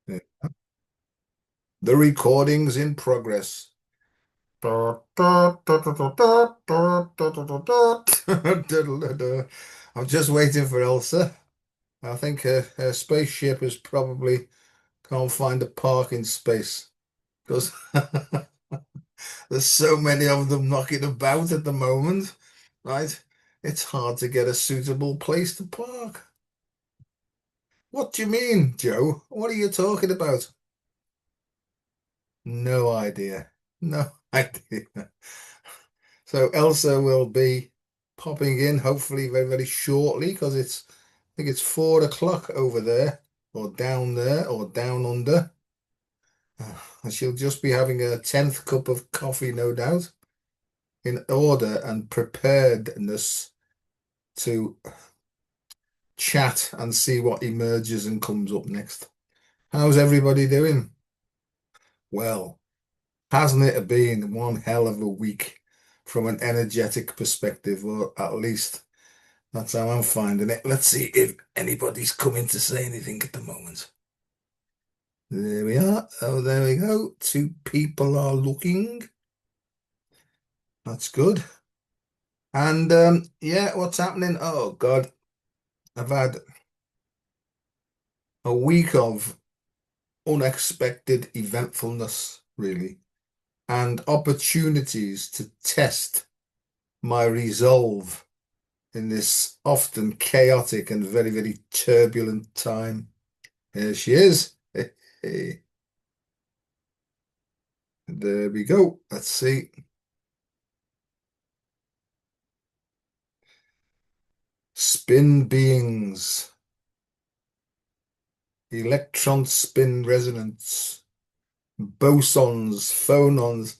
Yeah. The recording's in progress. I'm just waiting for Elsa. I think her spaceship is probably can't find a parking space because there's so many of them knocking about at the moment, right? It's hard to get a suitable place to park. What do you mean, Joe? What are you talking about? No idea. No idea. So Elsa will be popping in hopefully very, very shortly because I think it's 4 o'clock over there or down there or down under. And she'll just be having a 10th cup of coffee, no doubt, in order and preparedness to chat and see what emerges and comes up next. How's everybody doing? Well, hasn't it been one hell of a week from an energetic perspective, or at least that's how I'm finding it. Let's see if anybody's coming to say anything at the moment. There we are. Oh, there we go. Two people are looking. That's good. And yeah, what's happening? Oh God, I've had a week of unexpected eventfulness, really, and opportunities to test my resolve in this often chaotic and very, very turbulent time. Here she is. There we go. Let's see. Spin beings, electron spin resonance, bosons, phonons.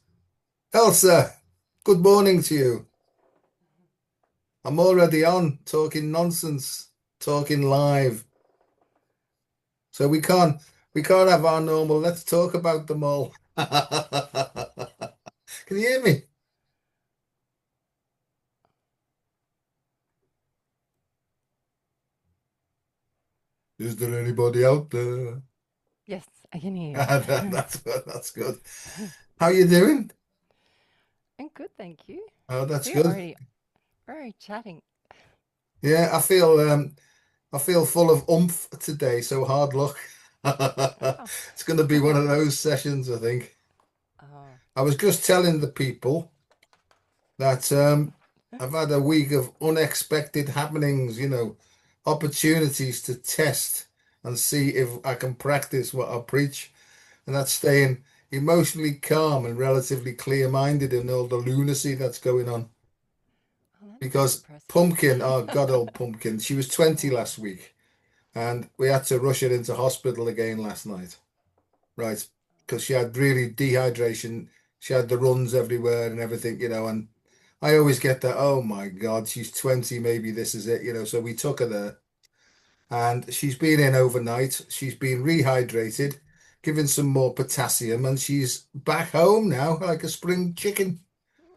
Elsa, good morning to you. I'm already on talking nonsense, talking live. So we can't have our normal let's talk about them all. Can you hear me? Is there anybody out there? Yes, I can hear you. That's good. That's good. How you doing? I'm good, thank you. Oh, that's We're good. already chatting. Yeah, I feel full of oomph today, so hard luck. Oh, It's going to be one of those sessions, I think. oh, I was just telling the people that I've had a week of unexpected happenings, opportunities to test and see if I can practice what I preach, and that's staying emotionally calm and relatively clear-minded in all the lunacy that's going on. oh, that's very Because impressive. Pumpkin, oh God, old Pumpkin, she was 20 Oh, last week. And we had to rush her into hospital again last night, right? Because she had really dehydration. She had the runs everywhere and everything, and I always get that, oh my God, she's 20, maybe this is it. So we took her there and she's been in overnight. She's been rehydrated, given some more potassium, and she's back home now like a spring chicken,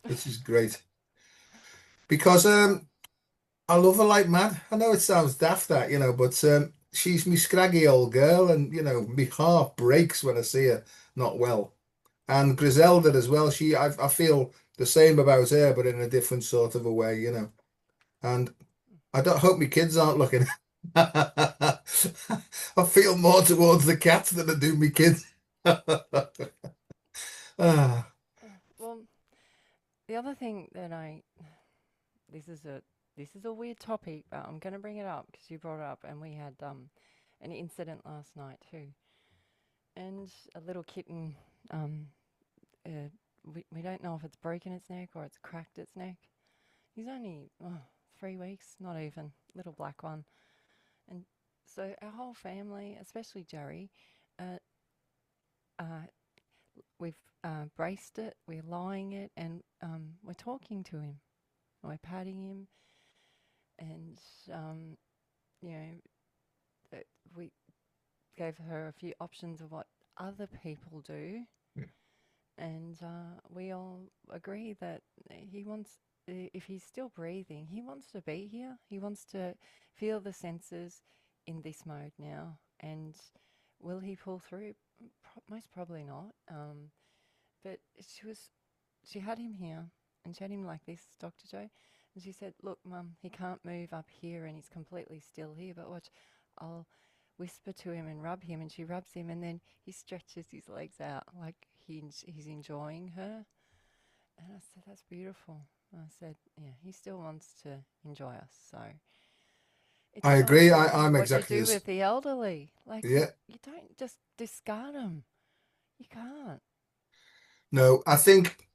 which is great. Because I love her like mad. I know it sounds daft that, but she's me scraggy old girl, and my heart breaks when I see her not well. And Griselda as well. I feel the same about her, but in a different sort of a way. And I don't hope my kids aren't looking. I feel more towards the cats than I do my kids. Ah, well, the other thing that this is a this is a weird topic, but I'm going to bring it up because you brought it up, and we had an incident last night too, and a little kitten. Um, we don't know if it's broken its neck or it's cracked its neck. He's only 3 weeks, not even, little black one. And so our whole family, especially Jerry, uh, uh, we've braced it, we're lying it, and we're talking to him, we're patting him, and um, you know, we gave her a few options of what other people do, and we all agree that he wants. If he's still breathing, he wants to be here. He wants to feel the senses in this mode now. And will he pull through? Most probably not. But she had him here, and she had him like this, Dr. Joe, and she said, "Look, Mum, he can't move up here, and he's completely still here. But watch, I'll whisper to him and rub him." And she rubs him, and then he stretches his legs out like he's enjoying her. And I said, "That's beautiful." I said, "Yeah, he still wants to enjoy us." So it's I so agree. important I'm what you exactly do this. with the elderly. Like Yeah. you don't just discard them. You can't. No, I think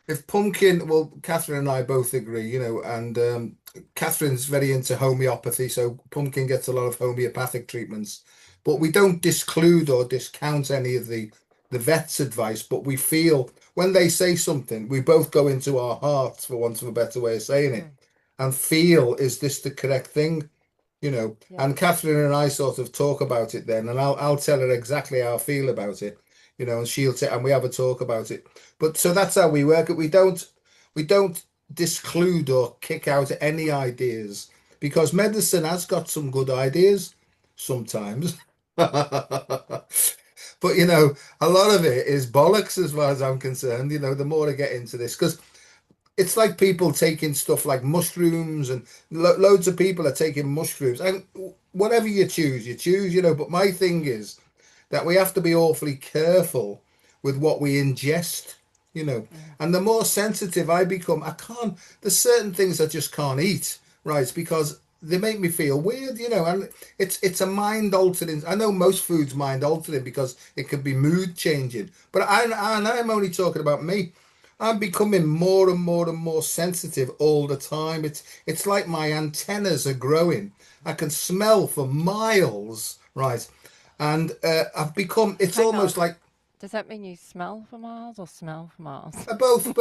if Pumpkin, well, Catherine and I both agree, and Catherine's very into homeopathy, so Pumpkin gets a lot of homeopathic treatments. But we Mm, don't disclude or discount any of the vet's advice, but we feel when they say something, we both go into our hearts, for want of a better way of saying it, mm, and feel, is this the correct thing? yeah, And Catherine and I sort of talk about it then, and I'll tell her exactly how I feel about it, and she'll say, and we have a talk about it. But so that's how we work it. We don't disclude or kick out any ideas because medicine has got some good ideas sometimes. But a lot of it is bollocks as far as I'm concerned, the more I get into this, because it's like people taking stuff like mushrooms and loads of people are taking mushrooms and whatever you choose, but my thing is that we have to be awfully careful with what we ingest, you know. mm, And the more sensitive I become, there's certain things I just can't eat, right? Because they make me feel weird, and it's a mind altering. I know most foods mind altering because it can be mood changing, but I'm only talking about me. I'm becoming more and more and more sensitive all the time. It's like my antennas are growing. I can smell for miles, right? And I've become. It's hang almost on. like Does that mean you smell for miles or smell for miles? both.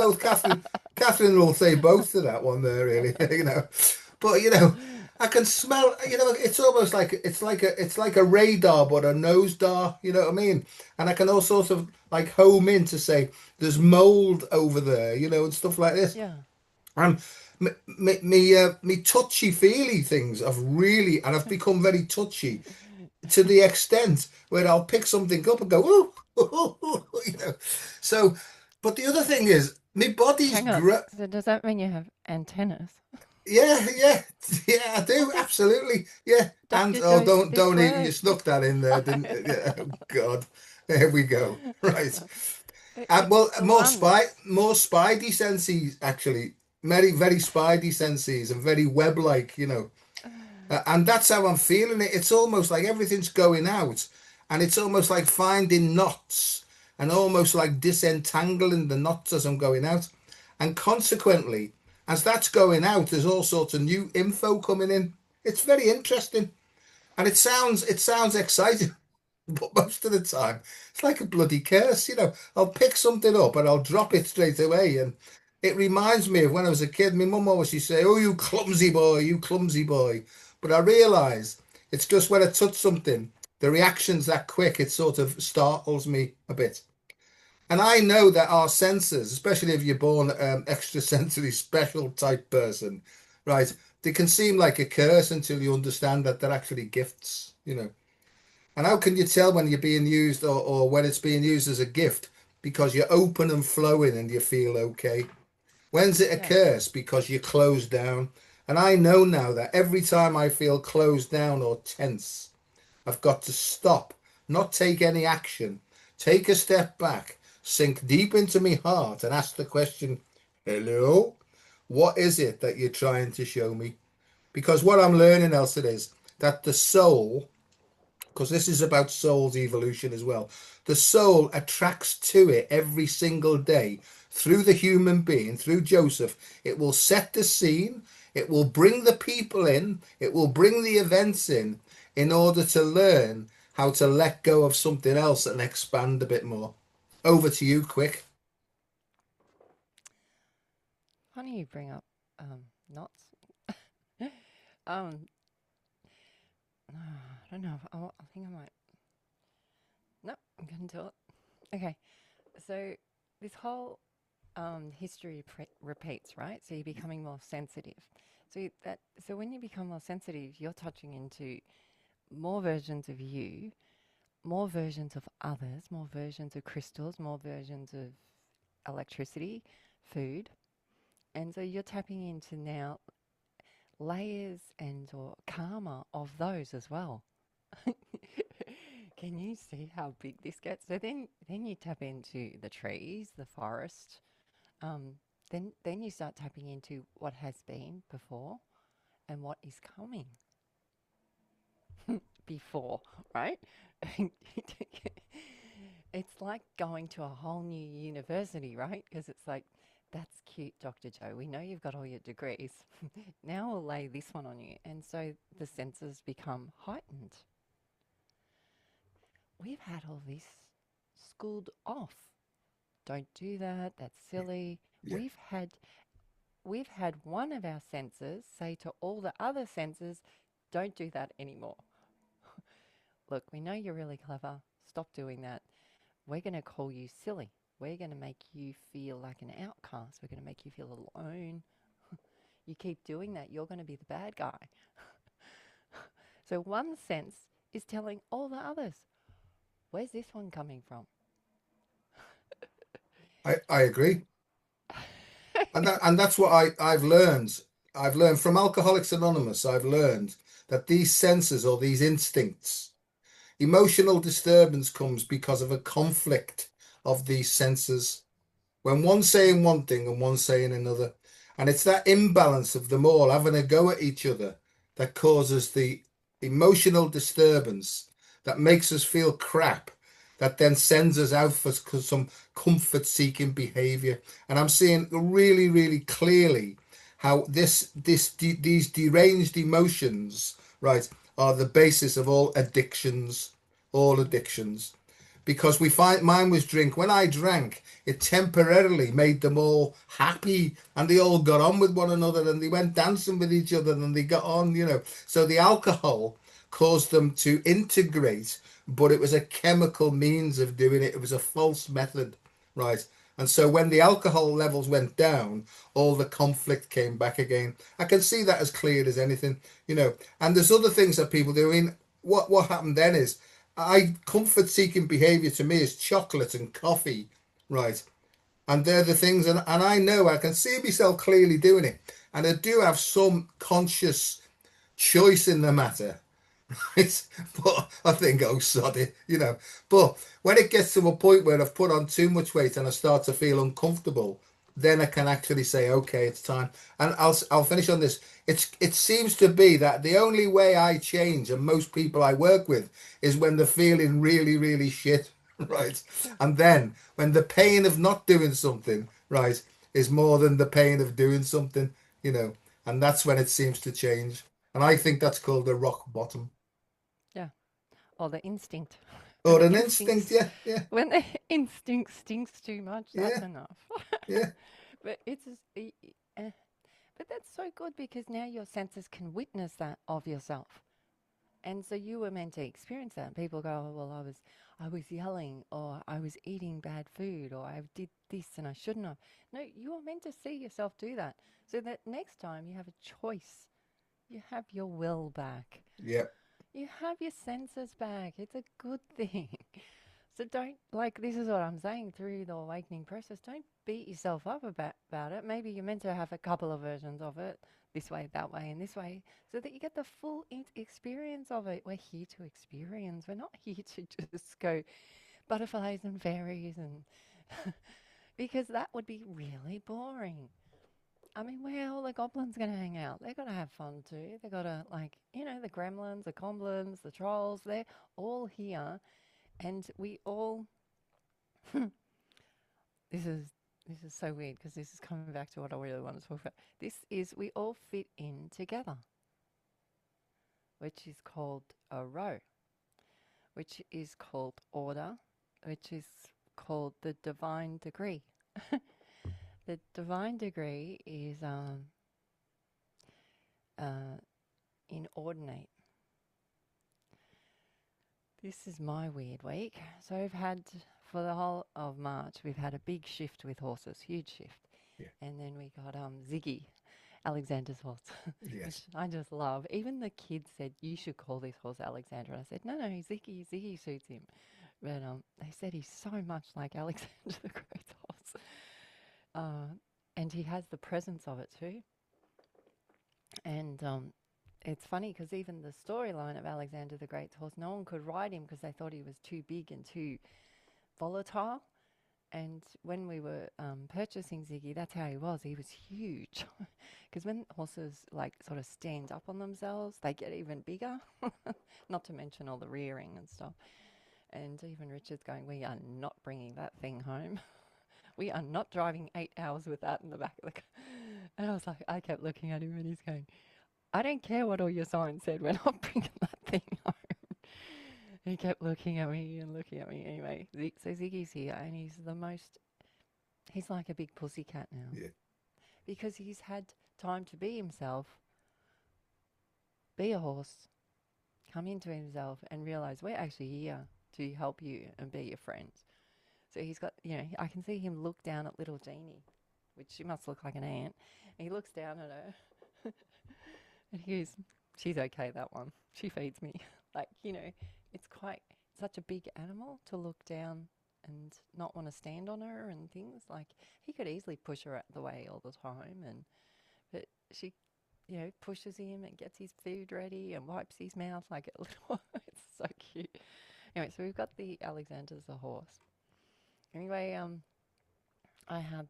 Catherine will say both to that one there, really. But I can smell. It's almost like it's like a radar, but a nose dar. You know what I mean? And I can all sorts of like home in to say there's mold over there, and stuff like this. Yeah. And me touchy feely things have really, and I've become very touchy to the extent where I'll pick something up and go, ooh, So, but the other thing is, my body's Hang on. So does that mean you have antennas? yeah, yeah, yeah, I do What is absolutely, yeah. And Dr. oh, Joe's don't big don't eat, you word? snuck that in there, didn't you? Yeah, oh God, there we go. Right. Well, It's the ones. more spidey senses actually, very very spidey senses and very web-like, and that's how I'm feeling it. It's almost like everything's going out, and it's almost like finding knots and almost like disentangling the knots as I'm going out. And consequently, as that's going out, there's all sorts of new info coming in. It's very interesting, and it sounds exciting. But most of the time, it's like a bloody curse, I'll pick something up and I'll drop it straight away. And it reminds me of when I was a kid. My mum always used to say, "Oh, you clumsy boy, you clumsy boy." But I realise it's just when I touch something, the reaction's that quick, it sort of startles me a bit. And I know that our senses, especially if you're born extrasensory special type person, right, they can seem like a curse until you understand that they're actually gifts. And how can you tell when you're being used or when it's being used as a gift? Because you're open and flowing and you feel okay. When's it a Yeah. curse? Because you're closed down. And I know now that every time I feel closed down or tense, I've got to stop, not take any action, take a step back, sink deep into my heart and ask the question, hello, what is it that you're trying to show me? Because what I'm learning, Elsa, is that the soul, because this is about soul's evolution as well. The soul attracts to it every single day through the human being, through Joseph. It will set the scene, it will bring the people in, it will bring the events in order to learn how to let go of something else and expand a bit more. Over to you, quick. Funny you bring up knots. um, I don't know. I think I might. No, I'm going to do it. Okay. So this whole history repeats, right? So you're becoming more sensitive. So when you become more sensitive, you're touching into more versions of you more versions of others, more versions of crystals, more versions of electricity, food. And so you're tapping into now layers and or karma of those as well. Can you see how big this gets? So then you tap into the trees, the forest. Um, then you start tapping into what has been before and what is coming before, right? It's like going to a whole new university, right? Because it's like, that's cute, Dr. Joe. We know you've got all your degrees. Now we'll lay this one on you. And so the senses become heightened. We've had all this schooled off. Don't do that. That's silly. Yeah. We've had one of our senses say to all the other senses, don't do that anymore. Look, we know you're really clever. Stop doing that. We're going to call you silly. We're going to make you feel like an outcast. We're going to make you feel alone. You keep doing that, you're going to be the bad guy. So one sense is telling all the others, where's this one coming from? I agree. And that's what I've learned. I've learned from Alcoholics Anonymous, I've learned that these senses or these instincts, emotional disturbance comes because of a conflict of these senses. When one's saying one thing and one's saying another. And it's that imbalance of them all having a go at each other that causes the emotional disturbance that makes us feel crap, that then sends us out for some comfort seeking behavior. And I'm seeing really, really clearly how these deranged emotions, right, are the basis of all addictions, all Mm. addictions because we find mine was drink. When I drank, it temporarily made them all happy and they all got on with one another and they went dancing with each other and they got on. So the alcohol caused them to integrate, but it was a chemical means of doing it. It was a false method, right? And so when the alcohol levels went down, all the conflict came back again. I can see that as clear as anything. And there's other things that people do. I mean, what happened then is I comfort seeking behavior to me is chocolate and coffee, right? And they're the things, and I know I can see myself clearly doing it. And I do have some conscious choice in the matter. It's, but I think, oh, sod it. But when it gets to a point where I've put on too much weight and I start to feel uncomfortable, then I can actually say, okay, it's time. And I'll finish on this. It seems to be that the only way I change, and most people I work with, is when they're feeling really, really shit, right? Sure. And then when the pain of not doing something, right, is more than the pain of doing something, you know, and that's when it seems to change. And I think that's called the rock bottom. Yeah. Or the instinct. When Or the an instinct, instincts yeah, yeah, when the instinct stinks too much, that's yeah, enough. yeah, But it's just, but that's so good because now your senses can witness that of yourself. And so you were meant to experience that. People go, oh, well, I was yelling, or I was eating bad food, or I did this and I shouldn't have. No, you were meant to see yourself do that. So that next time you have a choice, you have your will back. yeah. You have your senses back. It's a good thing. So don't, like, this is what I'm saying through the awakening process. Don't beat yourself up about it. Maybe you're meant to have a couple of versions of it, this way, that way, and this way, so that you get the full experience of it. We're here to experience. We're not here to just go butterflies and fairies and because that would be really boring. I mean, where are all the goblins going to hang out? They've got to have fun too. They've got to, like, the gremlins, the goblins, the trolls, they're all here. And we all, this is this is so weird because this is coming back to what I really want to talk about. This is we all fit in together, which is called a row, which is called order, which is called the divine degree. The divine degree is uh, inordinate. This is my weird week. So we've had, for the whole of March, we've had a big shift with horses, huge shift. Yeah. And then we got Ziggy. Alexander's horse, which Yes. I just love. Even the kids said, you should call this horse Alexander. And I said, no, no, Ziggy suits him. But they said he's so much like Alexander the Great horse. And he has the presence of it too. And it's funny because even the storyline of Alexander the Great's horse, no one could ride him because they thought he was too big and too volatile. And when we were purchasing Ziggy, that's how he was. He was huge. Because when horses like sort of stand up on themselves, they get even bigger. Not to mention all the rearing and stuff. And even Richard's going, we are not bringing that thing home. We are not driving 8 hours with that in the back of the car. And I was like, I kept looking at him and he's going, I don't care what all your signs said. We're not bringing that thing home. He kept looking at me and looking at me. Anyway, so Ziggy's here and he's like a big pussycat now Yeah. because he's had time to be himself, be a horse, come into himself and realize we're actually here to help you and be your friend. So he's got, I can see him look down at little Jeannie, which she must look like an ant. And he looks down at her and he goes, she's okay, that one. She feeds me. Like, it's quite such a big animal to look down and not want to stand on her and things. Like, he could easily push her out the way all the time. But she, pushes him and gets his food ready and wipes his mouth like a little. It's so cute. Anyway, so we've got the Alexander's the horse. Anyway, I had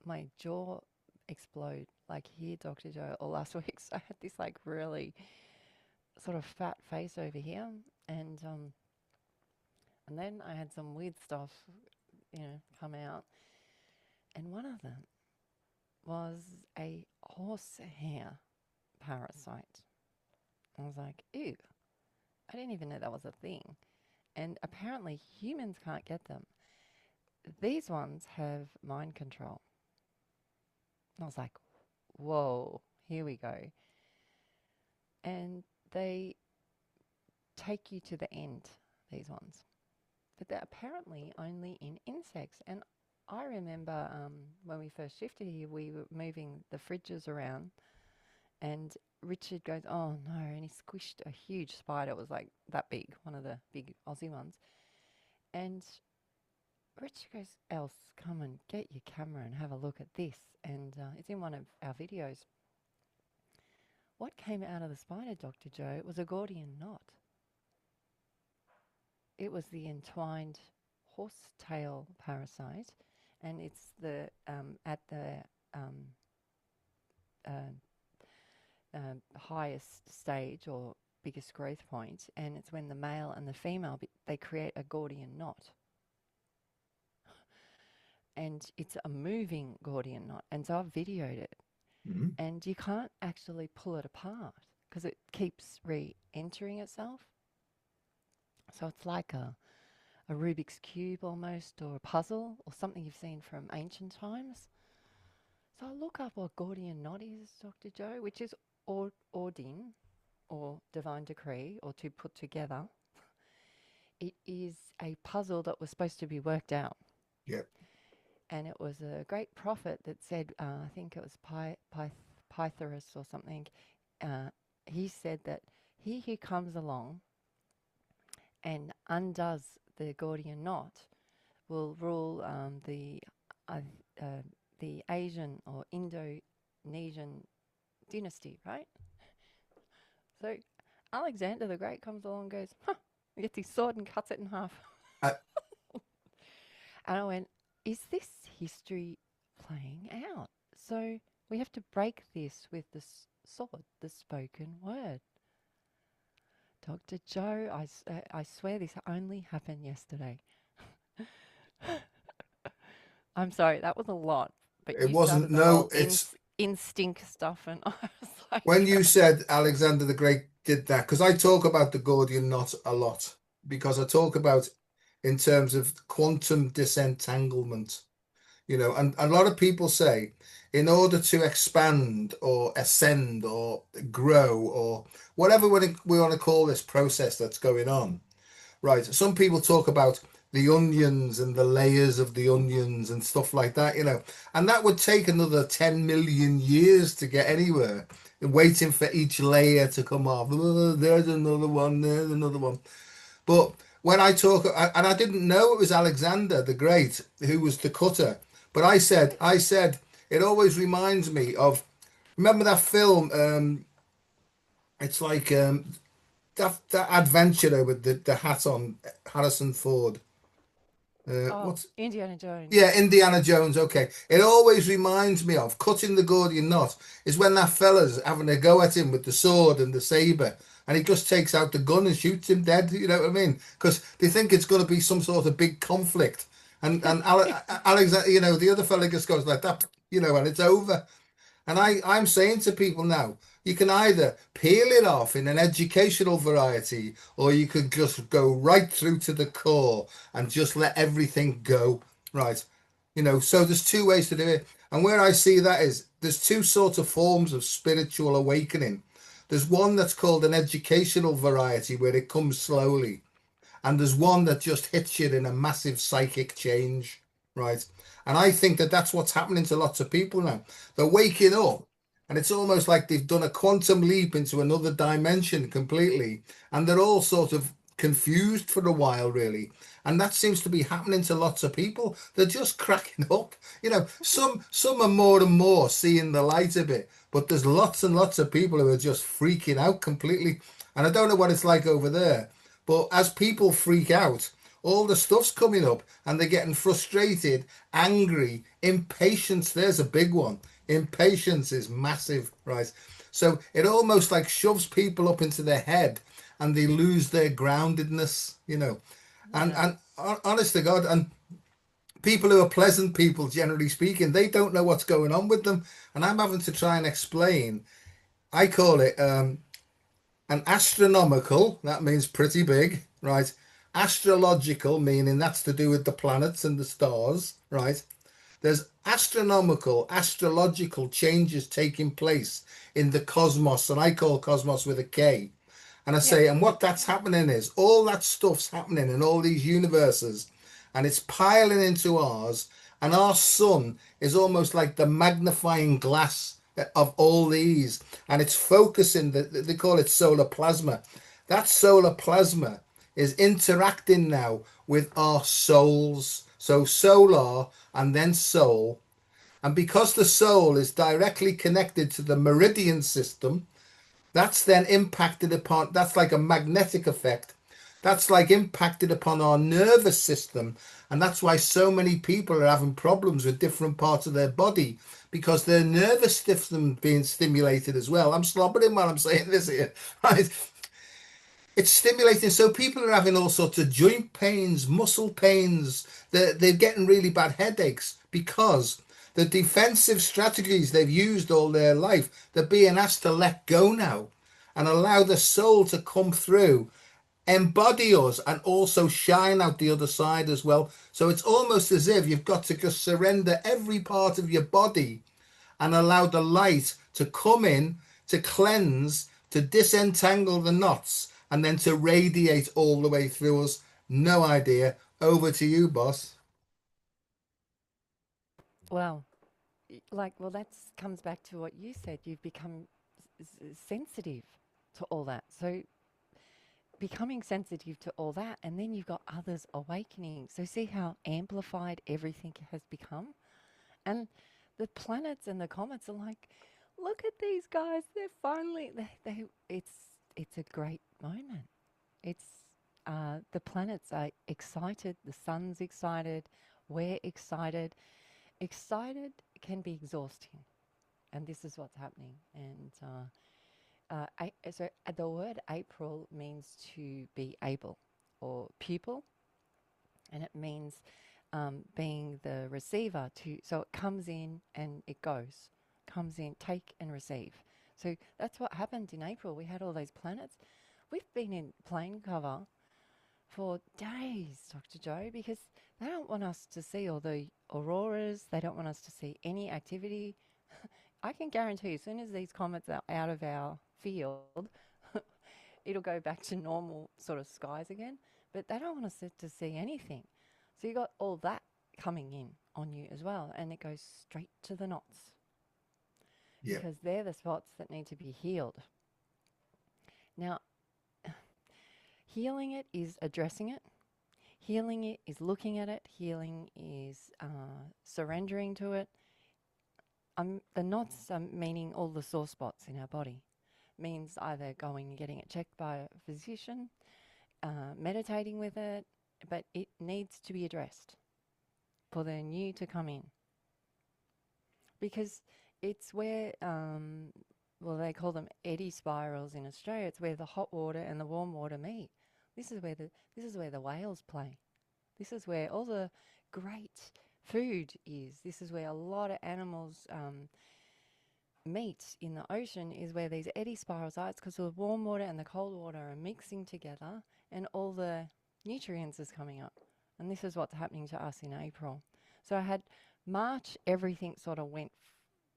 my jaw explode like here, Dr. Joe, all last week. So I had this like really sort of fat face over here, and then I had some weird stuff, come out, and one of them was a horsehair parasite. I was like, ew, I didn't even know that was a thing. And apparently humans can't get them. These ones have mind control. And I was like, whoa, here we go. And they take you to the end, these ones. But they're apparently only in insects. And I remember when we first shifted here, we were moving the fridges around and Richard goes, oh no, and he squished a huge spider. It was like that big, one of the big Aussie ones. And Richard goes, Else, come and get your camera and have a look at this. And it's in one of our videos. What came out of the spider, Dr. Joe? It was a Gordian knot. It was the entwined horsetail parasite, and it's the at the uh, highest stage or biggest growth point, and it's when the male and the female they create a Gordian knot, and it's a moving Gordian knot. And so I've videoed it, Mhm. and you can't actually pull it apart because it keeps re-entering itself. So it's like a Rubik's Cube almost, or a puzzle, or something you've seen from ancient times. So I look up what Gordian knot is, Dr. Joe, which is ordin, or divine decree, or to put together. It is a puzzle that was supposed to be worked out. Yeah. And it was a great prophet that said, I think it was Pythagoras or something, he said that he who comes along and undoes the Gordian knot will rule uh, the Asian or Indonesian dynasty, right? So Alexander the Great comes along and goes, huh, he gets his sword and cuts it in half. I, And I went, is this history playing out? So we have to break this with the sword, the spoken word. Dr. Joe, I swear this only happened yesterday. I'm sorry, that was a lot, but it you wasn't, started the no, whole it's instinct stuff, and I was when like, you said Alexander the Great did that, because I talk about the Gordian knot a lot, because I talk about in terms of quantum disentanglement, and a lot of people say in order to expand or ascend or grow or whatever we want to call this process that's going on, right? Some people talk about the onions and the layers of the onions and stuff like that, and that would take another 10 million years to get anywhere, waiting for each layer to come off. Oh, there's another one, there's another one. But when I talk, and I didn't know it was Alexander the Great who was the cutter, but I said, it always reminds me of, remember that film? It's like that adventurer with the hat on, Harrison Ford. Oh, What's Indiana Jones. Yeah, Indiana Jones. Okay, it always reminds me of cutting the Gordian knot. Is when that fella's having a go at him with the sword and the saber, and he just takes out the gun and shoots him dead. You know what I mean? Because they think it's going to be some sort of big conflict, and Alexander, the other fella just goes like that, and it's over. And I'm saying to people now, you can either peel it off in an educational variety, or you could just go right through to the core and just let everything go. Right. So there's two ways to do it. And where I see that is there's two sorts of forms of spiritual awakening. There's one that's called an educational variety where it comes slowly, and there's one that just hits you in a massive psychic change, right? And I think that that's what's happening to lots of people now. They're waking up, and it's almost like they've done a quantum leap into another dimension completely, and they're all sort of confused for a while, really. And that seems to be happening to lots of people. They're just cracking up. Some are more and more seeing the light a bit, but there's lots and lots of people who are just freaking out completely. And I don't know what it's like over there, but as people freak out, all the stuff's coming up and they're getting frustrated, angry, impatience. There's a big one. Impatience is massive, right? So it almost like shoves people up into their head and they lose their groundedness. And Yes. honest to God, and people who are pleasant people, generally speaking, they don't know what's going on with them. And I'm having to try and explain. I call it an astronomical, that means pretty big, right? Astrological, meaning that's to do with the planets and the stars, right? There's astronomical, astrological changes taking place in the cosmos, and I call cosmos with a K. And I Yep. say, and what that's happening is all that stuff's happening in all these universes, and it's piling into ours, and our sun is almost like the magnifying glass of all these, and it's focusing, they call it solar plasma. That solar plasma is interacting now with our souls. So solar and then soul. And because the soul is directly connected to the meridian system, that's then impacted upon, that's like a magnetic effect. That's like impacted upon our nervous system. And that's why so many people are having problems with different parts of their body because their nervous system being stimulated as well. I'm slobbering while I'm saying this here, right? It's stimulating. So people are having all sorts of joint pains, muscle pains. They're getting really bad headaches because the defensive strategies they've used all their life, they're being asked to let go now and allow the soul to come through, embody us, and also shine out the other side as well. So it's almost as if you've got to just surrender every part of your body and allow the light to come in, to cleanse, to disentangle the knots, and then to radiate all the way through us. No idea. Over to you, boss. Well, well, that comes back to what you said. You've become sensitive to all that. So becoming sensitive to all that, and then you've got others awakening. So see how amplified everything has become? And the planets and the comets are like, look at these guys. They're finally, it's a great moment. It's, the planets are excited, the sun's excited, we're excited. Excited can be exhausting, and this is what's happening. And the word April means to be able or pupil, and it means being the receiver to. So it comes in and it goes, comes in, take and receive. So that's what happened in April. We had all those planets. We've been in plane cover for days, Dr. Joe, because they don't want us to see all the auroras. They don't want us to see any activity. I can guarantee as soon as these comets are out of our field, it'll go back to normal sort of skies again. But they don't want us to see anything. So you got all that coming in on you as well, and it goes straight to the knots Yeah, because they're the spots that need to be healed. Now, healing it is addressing it. Healing it is looking at it. Healing is surrendering to it. The knots meaning all the sore spots in our body. Means either going and getting it checked by a physician, meditating with it, but it needs to be addressed for the new to come in. Because it's where, well, they call them eddy spirals in Australia. It's where the hot water and the warm water meet. This is where the whales play. This is where all the great food is. This is where a lot of animals meet in the ocean. Is where these eddy spirals are. It's because the warm water and the cold water are mixing together, and all the nutrients is coming up. And this is what's happening to us in April. So I had March, everything sort of went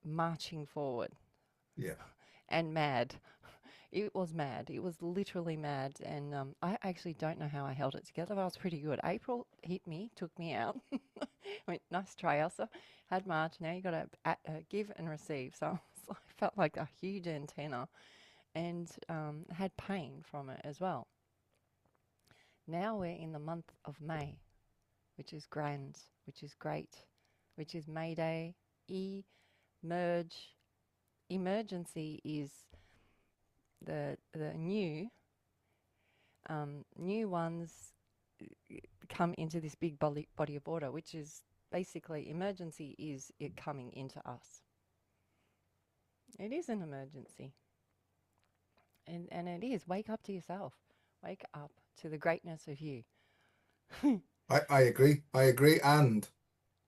marching forward yeah, and mad. It was mad. It was literally mad. And I actually don't know how I held it together, but I was pretty good. April hit me, took me out. I went, nice try, Elsa. Had March. Now you got to give and receive. So I felt like a huge antenna and had pain from it as well. Now we're in the month of May, which is grand, which is great, which is May Day. Emerge. Emergency is the new ones come into this big body of water, which is basically emergency is it coming into us. It is an emergency. And it is. Wake up to yourself. Wake up to the greatness of you. I agree. I agree. And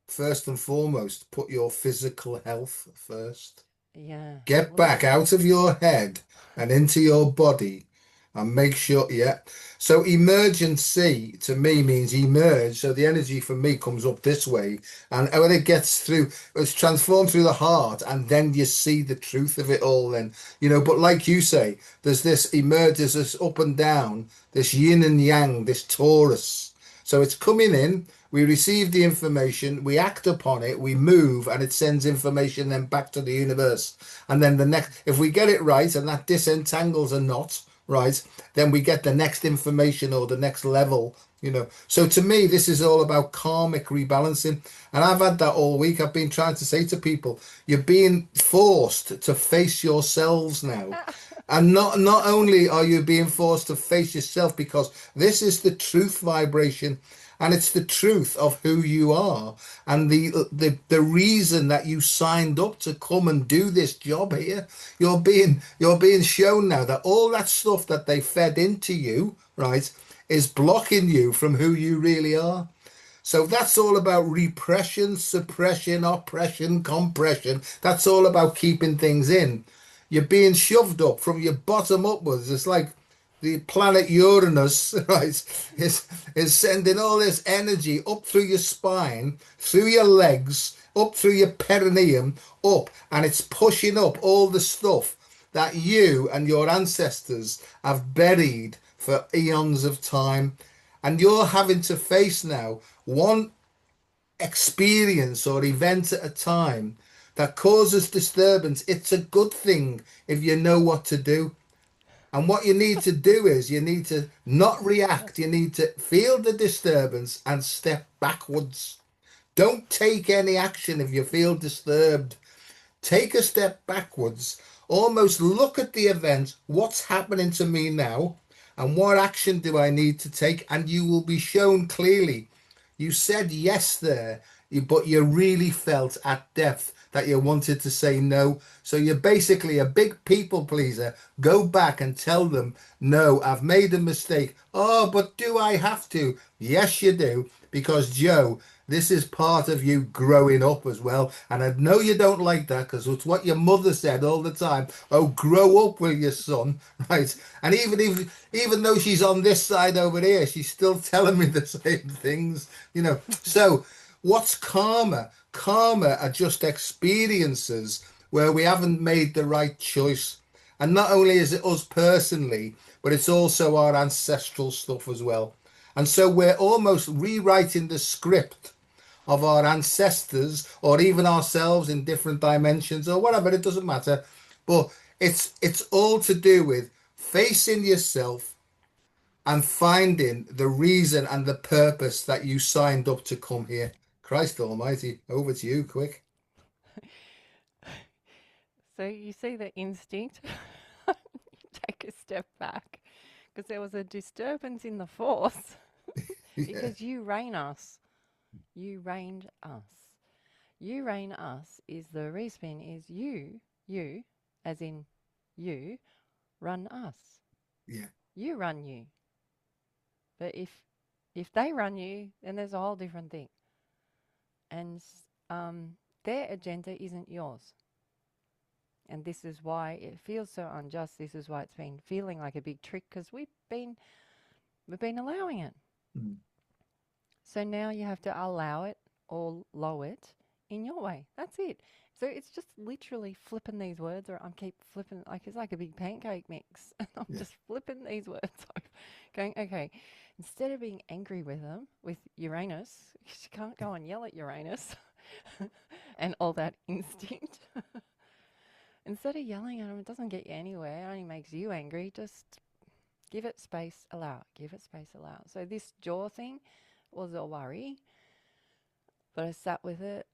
first and foremost, put your physical health first. Yeah. Get Well, this back is. out of your head and into your body and make sure, yeah. So emergency to me means emerge. So the energy from me comes up this way. And when it gets through, it's transformed through the heart. And then you see the truth of it all then, but like you say, there's this up and down, this yin and yang, this Taurus. So it's coming in. We receive the information, we act upon it, we move, and it sends information then back to the universe. And then the next, if we get it right and that disentangles a knot, right, then we get the next information or the next level. So to me, this is all about karmic rebalancing. And I've had that all week. I've been trying to say to people, you're being forced to face yourselves now. And not only are you being forced to face yourself, because this is the truth vibration and it's the truth of who you are and the reason that you signed up to come and do this job here. You're being shown now that all that stuff that they fed into you, right, is blocking you from who you really are. So that's all about repression, suppression, oppression, compression. That's all about keeping things in. You're being shoved up from your bottom upwards. It's like the planet Uranus, right, is sending all this energy up through your spine, through your legs, up through your perineum, up, and it's pushing up all the stuff that you and your ancestors have buried for eons of time. And you're having to face now one experience or event at a time that causes disturbance. It's a good thing if you know what to do. And what you need to do is you need to not react. You need to feel the disturbance and step backwards. Don't take any action if you feel disturbed. Take a step backwards. Almost look at the event. What's happening to me now? And what action do I need to take? And you will be shown clearly. You said yes there, but you really felt at depth that you wanted to say no. So you're basically a big people pleaser. Go back and tell them, no, I've made a mistake. Oh, but do I have to? Yes, you do. Because Joe, this is part of you growing up as well. And I know you don't like that because it's what your mother said all the time. Oh, grow up with your son, right? And even though she's on this side over here, she's still telling me the same things. So what's karma? Karma are just experiences where we haven't made the right choice. And not only is it us personally, but it's also our ancestral stuff as well. And so we're almost rewriting the script of our ancestors or even ourselves in different dimensions or whatever, it doesn't matter. But it's all to do with facing yourself and finding the reason and the purpose that you signed up to come here. Christ Almighty, over to you, quick. So you see the instinct. Take a step back because there was a disturbance in the force Yeah, because you reign us. You reigned us. You reign us is the respin is you, as in you, run us. yeah, You run you. But if they run you, then there's a whole different thing. And their agenda isn't yours. And this is why it feels so unjust. This is why it's been feeling like a big trick because we've been allowing it. mm, So now you have to allow it or low it in your way. That's it. So it's just literally flipping these words, or I'm keep flipping like it's like a big pancake mix, and I'm yeah, just flipping these words over, going, okay, instead of being angry with them, with Uranus, because you can't go and yell at Uranus and all that instinct. Instead of yelling at them, it doesn't get you anywhere. It only makes you angry. Just give it space, allow it. Give it space, allow it. So this jaw thing was a worry, but I sat with it,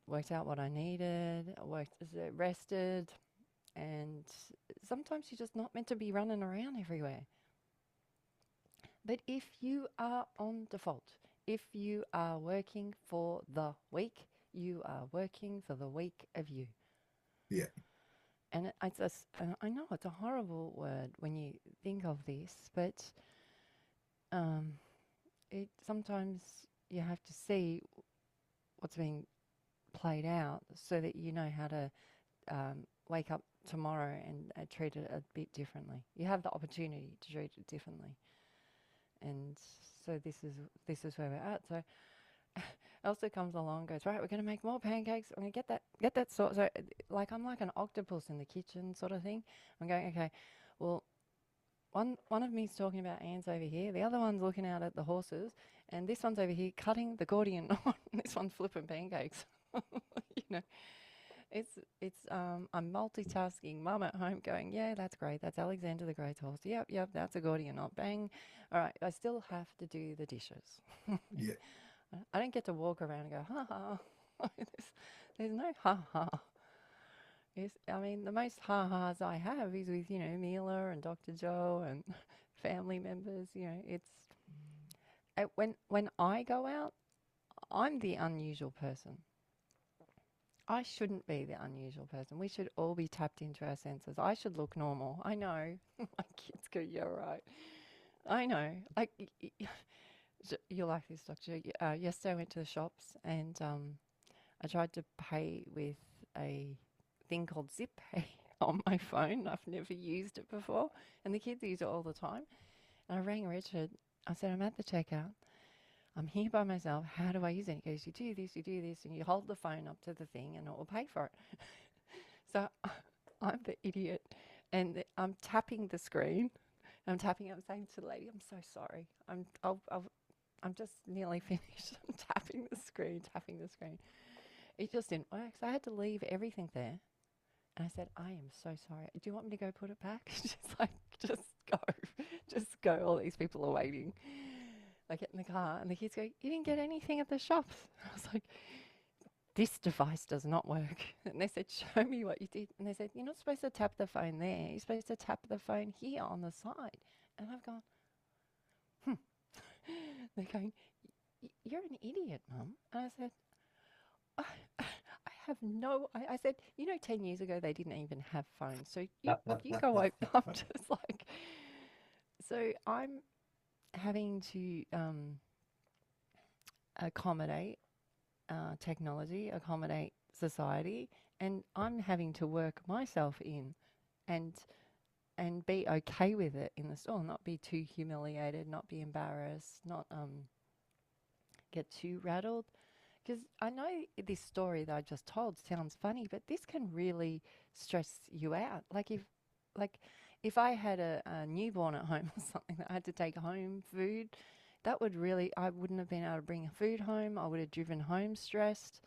worked out what I needed, rested, and sometimes you're just not meant to be running around everywhere. But if you are on default, if you are working for the weak, you are working for the weak of you. yeah, And I know it's a horrible word when you think of this, but um, it sometimes you have to see what's being played out so that you know how to wake up tomorrow and treat it a bit differently. You have the opportunity to treat it differently, and so this is where we're at. So Elsa comes along, and goes, right, we're going to make more pancakes. I'm going to get that sort. So like I'm like an octopus in the kitchen sort of thing. I'm going, okay, well. One of me's talking about ants over here, the other one's looking out at the horses, and this one's over here cutting the Gordian knot, and this one's flipping pancakes. you know, I'm multitasking mum at home going, yeah, that's great. That's Alexander the Great's horse. Yep, that's a Gordian knot. Bang. All right, I still have to do the dishes. yeah, I don't get to walk around and go, ha ha. there's no ha ha. Yes, I mean, the most ha-has I have is with, Mila and Dr. Joe and family members. It's when I go out, I'm the unusual person. I shouldn't be the unusual person. We should all be tapped into our senses. I should look normal. I know. My kids go, yeah, right. I know. Like, you're like this, Doctor. Yesterday I went to the shops and I tried to pay with a thing called Zip Pay on my phone. I've never used it before, and the kids use it all the time. And I rang Richard. I said, I'm at the checkout. I'm here by myself. How do I use it? He goes, you do this, and you hold the phone up to the thing, and it will pay for it. So I'm the idiot, and I'm tapping the screen. I'm tapping. I'm saying to the lady, I'm so sorry. I'm just nearly finished. I'm tapping the screen, tapping the screen. It just didn't work. So I had to leave everything there. And I said, I am so sorry. Do you want me to go put it back? She's like, just go. Just go. All these people are waiting. I get in the car and the kids go, you didn't get anything at the shops. I was like, this device does not work. And they said, show me what you did. And they said, you're not supposed to tap the phone there. You're supposed to tap the phone here on the side. And I've gone, hmm. They're going, you're an idiot, Mum. And I said, I have I said, 10 years ago they didn't even have phones. So you go over. I'm just like, so I'm having to accommodate technology, accommodate society, and I'm having to work myself in and and be okay with it in the store, not be too humiliated, not be embarrassed, not get too rattled. Because I know this story that I just told sounds funny, but this can really stress you out. Like if I had a newborn at home or something that I had to take home food, that would really, I wouldn't have been able to bring food home. I would have driven home stressed.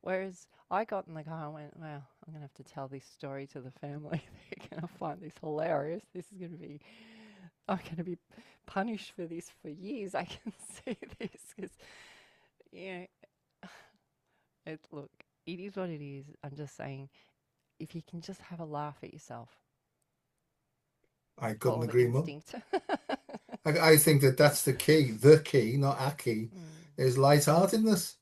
Whereas I got in the car and went, well, I'm going to have to tell this story to the family. They're going to find this hilarious. This is going to be, I'm going to be punished for this for years. I can see this because, yeah, look, it is what it is. I'm just saying, if you can just have a laugh at yourself, I couldn't follow the agree more. instinct. I think that that's the key, not a key, Mm, is lightheartedness.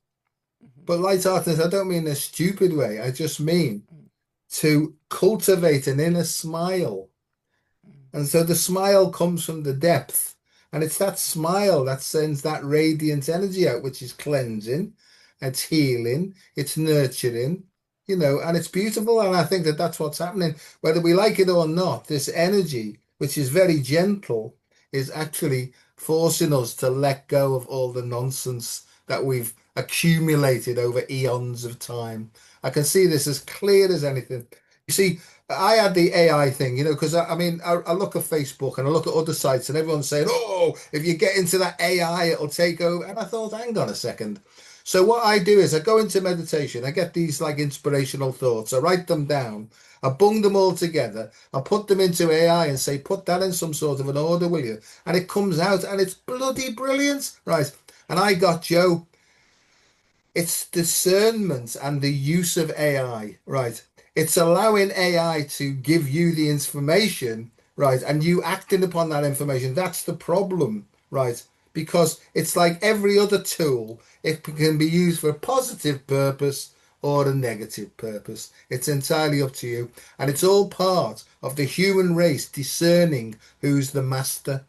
mhm, But lightheartedness, I don't mean in a stupid way. I just mean mm, to cultivate an inner smile. mm, And so the smile comes from the depth. And it's that smile that sends that radiant energy out, which is cleansing, it's healing, it's nurturing, and it's beautiful. And I think that that's what's happening. Whether we like it or not, this energy, which is very gentle, is actually forcing us to let go of all the nonsense that we've accumulated over eons of time. I can see this as clear as anything. You see, I had the AI thing, because I mean, I look at Facebook and I look at other sites and everyone's saying, oh, if you get into that AI, it'll take over. And I thought, hang on a second. So what I do is I go into meditation, I get these like inspirational thoughts, I write them down, I bung them all together, I put them into AI and say, put that in some sort of an order, will you? And it comes out and it's bloody brilliant. Right. And I got Joe. It's discernment and the use of AI, right? It's allowing AI to give you the information, right? And you acting upon that information. That's the problem, right? Because it's like every other tool, it can be used for a positive purpose or a negative purpose. It's entirely up to you. And it's all part of the human race discerning who's the master.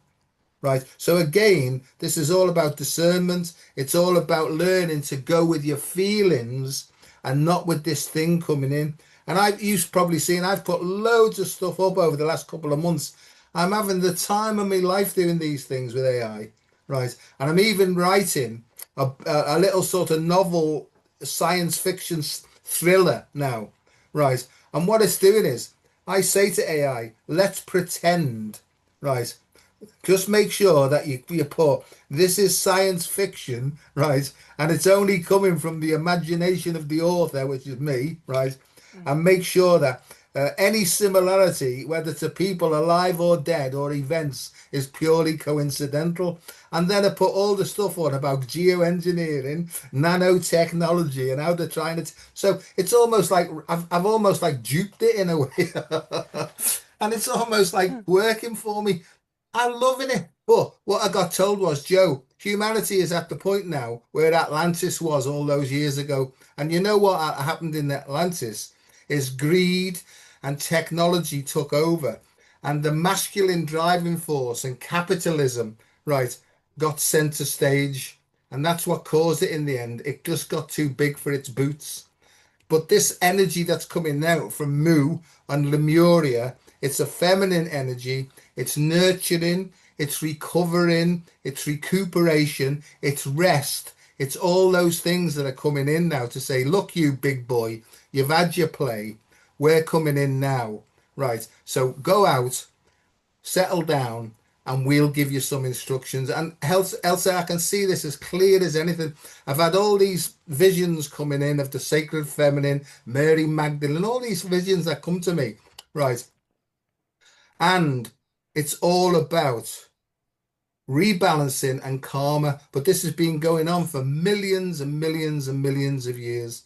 Right. So again, this is all about discernment. It's all about learning to go with your feelings and not with this thing coming in. And you've probably seen, I've put loads of stuff up over the last couple of months. I'm having the time of my life doing these things with AI. Right. And I'm even writing a little sort of novel science fiction thriller now. Right. And what it's doing is I say to AI, let's pretend. Right. Just make sure that you put this is science fiction, right? And it's only coming from the imagination of the author, which is me, right? And mm, make sure that any similarity, whether to people alive or dead or events, is purely coincidental. And then I put all the stuff on about geoengineering, nanotechnology, and how they're trying to. So it's almost like I've almost like duped it in a way, and it's almost like mm. working for me. I'm loving it. But what I got told was, Joe, humanity is at the point now where Atlantis was all those years ago. And you know what happened in Atlantis is greed and technology took over. And the masculine driving force and capitalism, right, got center stage. And that's what caused it in the end. It just got too big for its boots. But this energy that's coming out from Mu and Lemuria, it's a feminine energy. It's nurturing, it's recovering, it's recuperation, it's rest. It's all those things that are coming in now to say, look, you big boy, you've had your play. We're coming in now. Right. So go out, settle down, and we'll give you some instructions. And Elsa, I can see this as clear as anything. I've had all these visions coming in of the sacred feminine, Mary Magdalene, all these visions that come to me, right? And it's all about rebalancing and karma. But this has been going on for millions and millions and millions of years,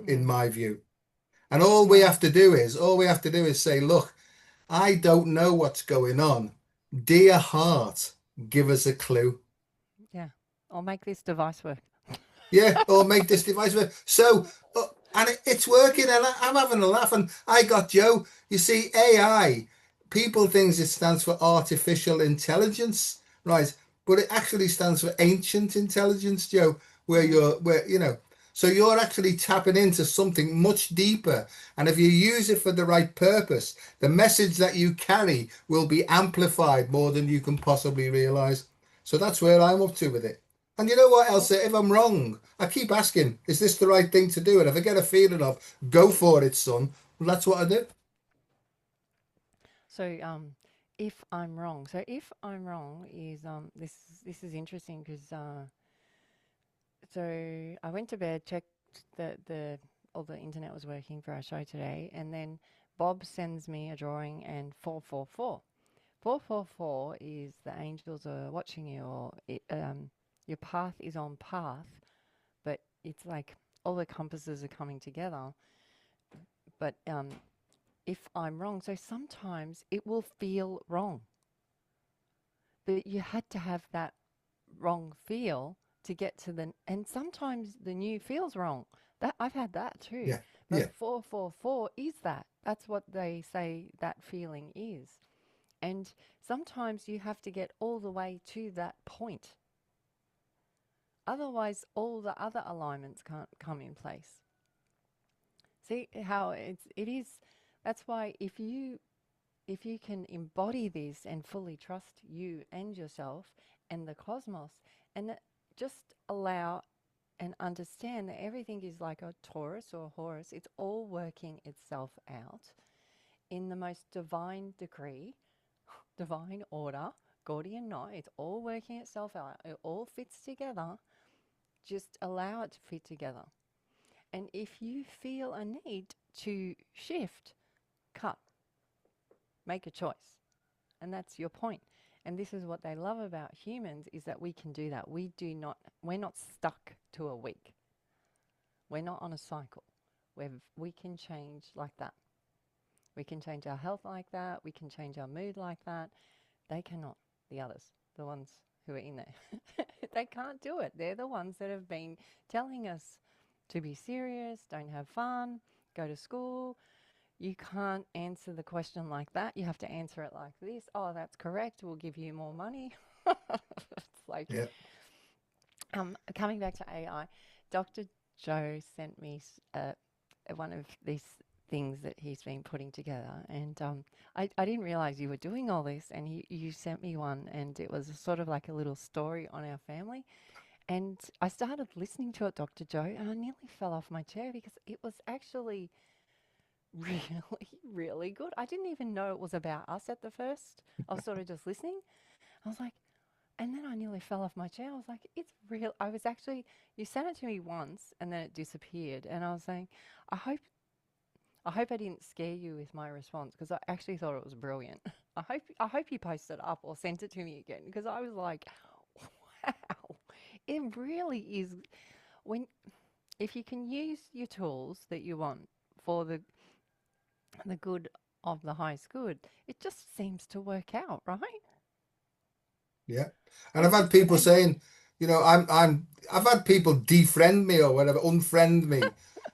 in Mm, my view. And all we yeah, have to do is, say, look, I don't know what's going on. Dear heart, give us a clue. yeah. I'll make this device work. Yeah, or make this device work. So, and it's working, and I'm having a laugh. And I got Joe. You see, AI, people thinks it stands for artificial intelligence, right? But it actually stands for ancient intelligence, Joe, Mm, where, so you're actually tapping into something much deeper. And if you use it for the right purpose, the message that you carry will be amplified more than you can possibly realize. So that's where I'm up to with it. And you know what, well, Elsa? If I'm wrong, I keep asking, is this the right thing to do? And if I get a feeling of, go for it, son, well, that's what I do. So, if I'm wrong, so if I'm wrong is this is interesting because so I went to bed, checked the all the internet was working for our show today, and then Bob sends me a drawing and 444. 444 is the angels are watching you, or your path is on path, but it's like all the compasses are coming together. But if I'm wrong, so sometimes it will feel wrong, but you had to have that wrong feel to get to the, and sometimes the new feels wrong. That I've had that too. Yeah, But yeah, 444 is that. That's what they say that feeling is. And sometimes you have to get all the way to that point. Otherwise, all the other alignments can't come in place. See how it is. That's why if you can embody this and fully trust you and yourself and the cosmos, and just allow and understand that everything is like a Taurus or Horus, it's all working itself out in the most divine degree, divine order, Gordian knot. It's all working itself out. It all fits together. Just allow it to fit together. And if you feel a need to shift, cut, make a choice. And that's your point. And this is what they love about humans is that we can do that. We're not stuck to a week. We're not on a cycle where we can change like that. We can change our health like that. We can change our mood like that. They cannot, the others, the ones who are in there. They can't do it. They're the ones that have been telling us to be serious, don't have fun, go to school. You can't answer the question like that. You have to answer it like this. Oh, that's correct. We'll give you more money. It's like, yeah. coming back to AI, Dr. Joe sent me one of these things that he's been putting together. And I didn't realize you were doing all this. And you sent me one, and it was sort of like a little story on our family. And I started listening to it, Dr. Joe, and I nearly fell off my chair because it was actually really, really good. I didn't even know it was about us at the first. I was sort of just listening. I was like, and then I nearly fell off my chair. I was like, it's real. I was actually, you sent it to me once and then it disappeared. And I was saying, I hope, I hope I didn't scare you with my response because I actually thought it was brilliant. I hope you posted it up or sent it to me again because I was like, wow, it really is. When, if you can use your tools that you want for the good of the highest good, it just seems to work out, right? Yeah. And I've It's had just, people and saying, I've had people defriend me or whatever, unfriend me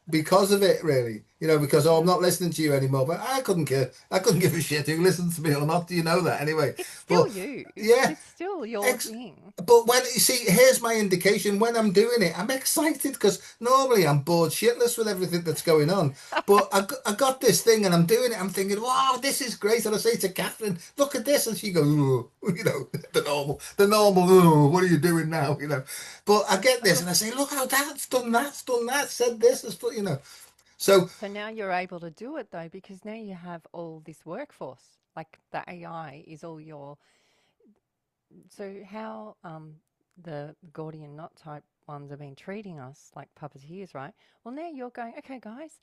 because of it, really. Because, oh, I'm yeah, not listening to you anymore. But I couldn't care. I couldn't give a shit who listens to me or not. Do you know that anyway? it's still But you. yeah, It's still your ex thing. but when you see, here's my indication when I'm doing it, I'm excited because normally I'm bored shitless with everything that's going on. But I got this thing and I'm doing it. I'm thinking, wow, this is great. And I say to Catherine, look at this. And she goes, "Ooh," the normal, "Ooh, what are you doing now?" But I get this and I say, look how that's done that, said this, has done. So, So now you're able to do it though, because now you have all this workforce. Like the AI is all your. So how the Gordian knot type ones have been treating us like puppeteers, right? Well, now you're going, okay, guys,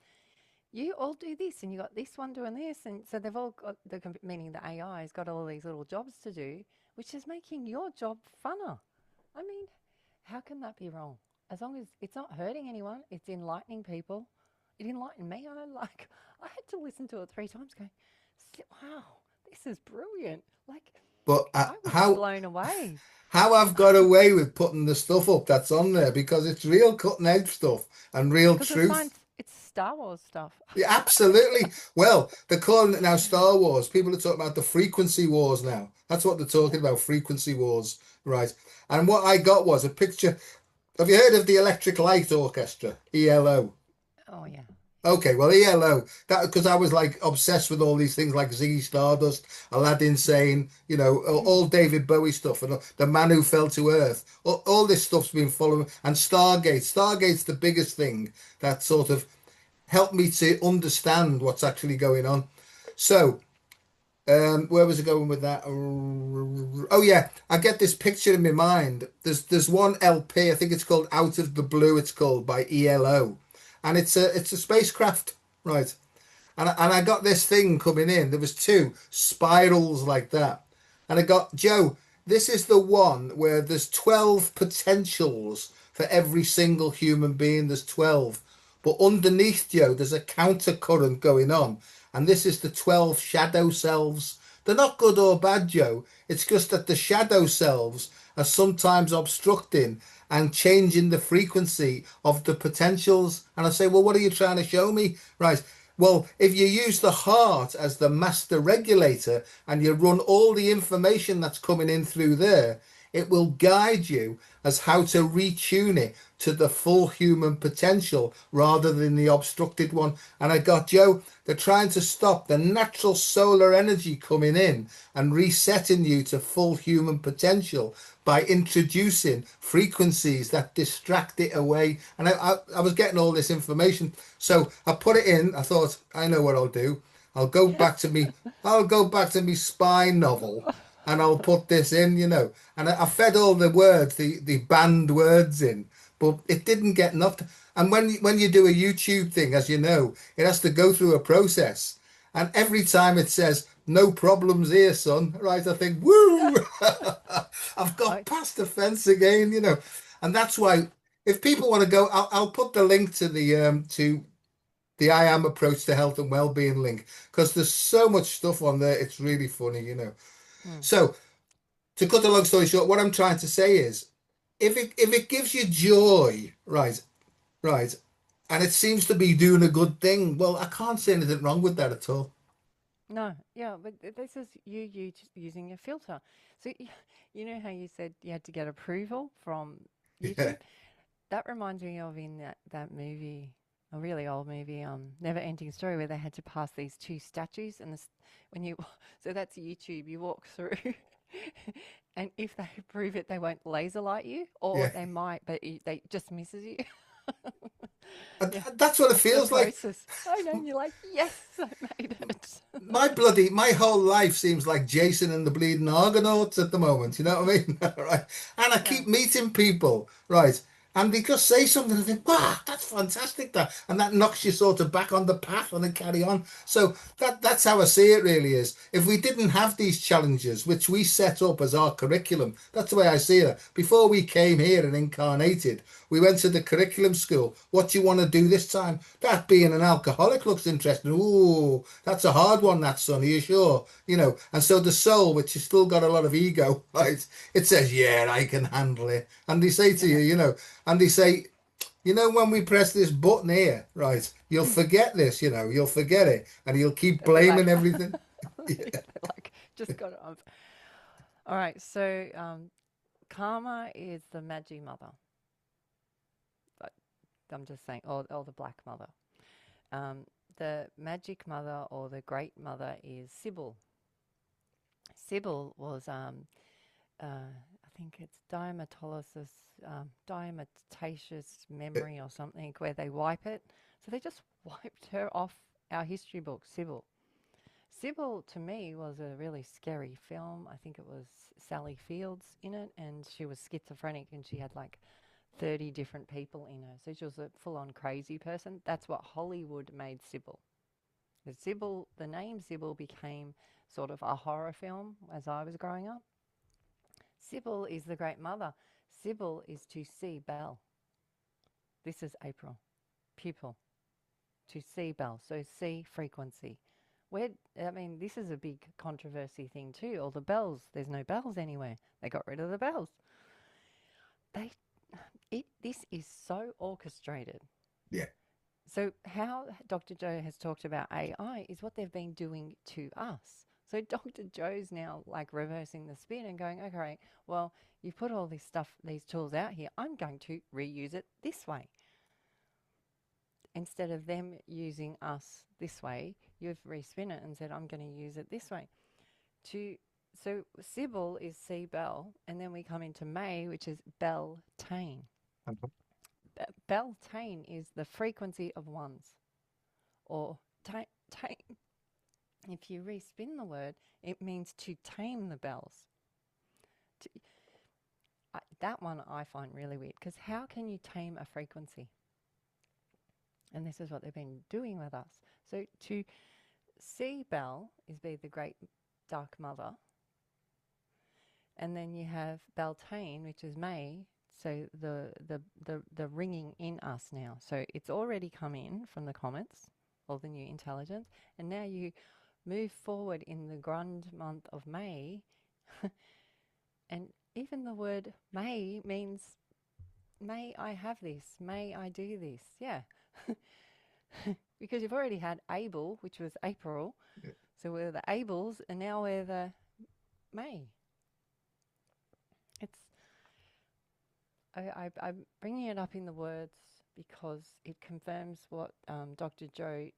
you all do this, and you got this one doing this, and so they've all got meaning the AI has got all these little jobs to do, which is making your job funner. I mean, how can that be wrong? As long as it's not hurting anyone, it's enlightening people. It enlightened me. I had to listen to it 3 times, going, wow, this is brilliant. Like, but I was how blown away how I've got away with putting the stuff up that's on there because it's real cutting edge stuff and real because it's truth. science. It's Star Wars stuff. Yeah, absolutely. Well, they're calling it now Star Wars. People are talking about the frequency wars now. That's what they're talking Yeah. about, frequency wars, right? And what I got was a picture. Have you heard of the Electric Light Orchestra, ELO? Oh yeah. Yeah. Okay, well, ELO, that because I was like obsessed with all these things like Ziggy Stardust, Aladdin Sane, all David Bowie stuff, and the man who fell to earth. All this stuff's been following, and Stargate. Stargate's the biggest thing that sort of helped me to understand what's actually going on. So, Where was I going with that? Oh yeah, I get this picture in my mind. There's one LP, I think it's called Out of the Blue, it's called by ELO. And it's a spacecraft, right? And I got this thing coming in. There was two spirals like that. And I got, Joe, this is the one where there's 12 potentials for every single human being. There's 12. But underneath, Joe, there's a counter current going on. And this is the 12 shadow selves. They're not good or bad, Joe. It's just that the shadow selves are sometimes obstructing and changing the frequency of the potentials. And I say, well, what are you trying to show me? Right. Well, if you use the heart as the master regulator and you run all the information that's coming in through there, it will guide you as how to retune it to the full human potential rather than the obstructed one. And I got Joe, they're trying to stop the natural solar energy coming in and resetting you to full human potential by introducing frequencies that distract it away. And I was getting all this information. So I put it in. I thought, I know what I'll do. I'll go back to me. I'll go back to me spy novel and I'll put this in, And I fed all the words, the banned words in, but it didn't get enough. And when you do a YouTube thing, as you know, it has to go through a process. And every time it says, no problems here, son, right? I think, woo, I've got I, past the fence again. And that's why if people want to go, I'll put the link to the I Am Approach to Health and Wellbeing link because there's so much stuff on there. It's really funny. hmm, So to cut a long story short, what I'm trying to say is, if it gives you joy, right, right, and it seems to be doing a good thing, well, I can't see anything wrong with that at all. no, yeah, but this is you using a filter. So you know how you said you had to get approval from Yeah, YouTube? That reminds me of in that movie, a really old movie, Never Ending Story, where they had to pass these two statues, and this when you so that's YouTube. You walk through, and if they approve it, they won't laser light you, or yeah. they might, but they just misses you. And Yeah, that's what it that's the feels like. process. I know, and you're like, yes, I made it. My whole life seems like Jason and the Bleeding Argonauts at the moment. You know what I mean? Right. And I Yeah, keep meeting people, right? And they just say something and I think, wow, that's fantastic. And that knocks you sort of back on the path and then carry on. So that's how I see it really is. If we didn't have these challenges, which we set up as our curriculum, that's the way I see it. Before we came here and incarnated, we went to the curriculum school. What do you want to do this time? That being an alcoholic looks interesting. Ooh, that's a hard one, that son. Are you sure? And so the soul, which has still got a lot of ego, right? It says, yeah, I can handle it. And they say to you, yeah, and they say, when we press this button here, right, you'll forget this, you'll forget it, and you'll keep they're blaming like, everything. they're like, just got it. All right, so karma is the Magi mother. But I'm just saying, or the black mother. Um, the magic mother or the great mother is Sybil. Sybil was, I think it's diametaceous memory or something, where they wipe it. So they just wiped her off our history book, Sybil. Sybil, to me, was a really scary film. I think it was Sally Fields in it, and she was schizophrenic and she had like 30 different people in her. So she was a full on crazy person. That's what Hollywood made Sybil. The name Sybil became sort of a horror film as I was growing up. Sybil is the great mother. Sybil is to see Belle. This is April. Pupil. To see Belle. So see frequency. This is a big controversy thing too. All the bells, there's no bells anywhere. They got rid of the bells. They, this is so orchestrated. Yeah. So how Dr. Joe has talked about AI is what they've been doing to us. So Dr. Joe's now like reversing the spin and going, okay, well, you've put all this stuff, these tools out here. I'm going to reuse it this way. Instead of them using us this way, you've respin it and said, I'm going to use it this way. To So Sybil is C Bell, and then we come into May, which is Beltane. Beltane is the frequency of ones, or Tane If you respin the word, it means to tame the bells. To, that one I find really weird because how can you tame a frequency? And this is what they've been doing with us. So to see Bel is be the great dark mother, and then you have Beltane, which is May. So the ringing in us now. So it's already come in from the comets, all the new intelligence, and now you move forward in the grand month of May, and even the word May means may I have this, may I do this. Yeah. Because you've already had Abel, which was April. So we're the Abels, and now we're the May. It's I'm bringing it up in the words because it confirms what Dr. Joe,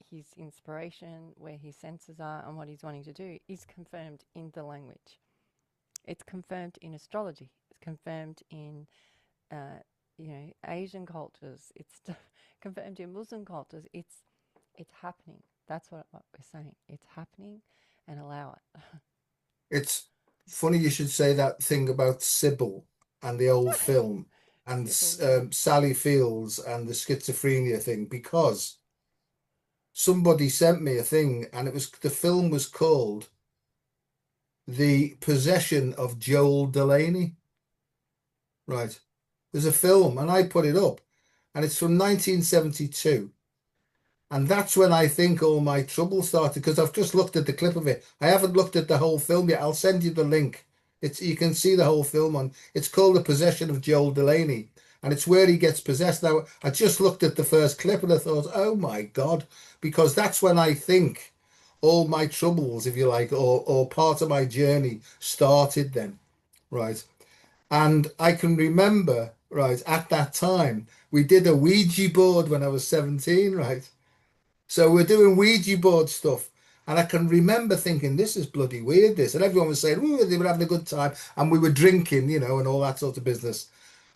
his inspiration, where his senses are, and what he's wanting to do is confirmed in the language. It's confirmed in astrology. It's confirmed in Asian cultures. It's confirmed in Muslim cultures. It's happening. That's what we're saying. It's happening, and allow it. It's funny you should say that thing about Sybil and the old film and Sybil, yeah. Sally Fields and the schizophrenia thing because somebody sent me a thing and the film was called The Possession of Joel Delaney. Right. There's a film and I put it up and it's from 1972. And that's when I think all my trouble started because I've just looked at the clip of it. I haven't looked at the whole film yet. I'll send you the link. It's you can see the whole film on. It's called The Possession of Joel Delaney, and it's where he gets possessed. Now, I just looked at the first clip and I thought, oh my God, because that's when I think all my troubles, if you like, or part of my journey started then, right? And I can remember, right, at that time, we did a Ouija board when I was 17, right? So we're doing Ouija board stuff. And I can remember thinking, this is bloody weird, this. And everyone was saying, ooh, they were having a good time. And we were drinking, and all that sort of business.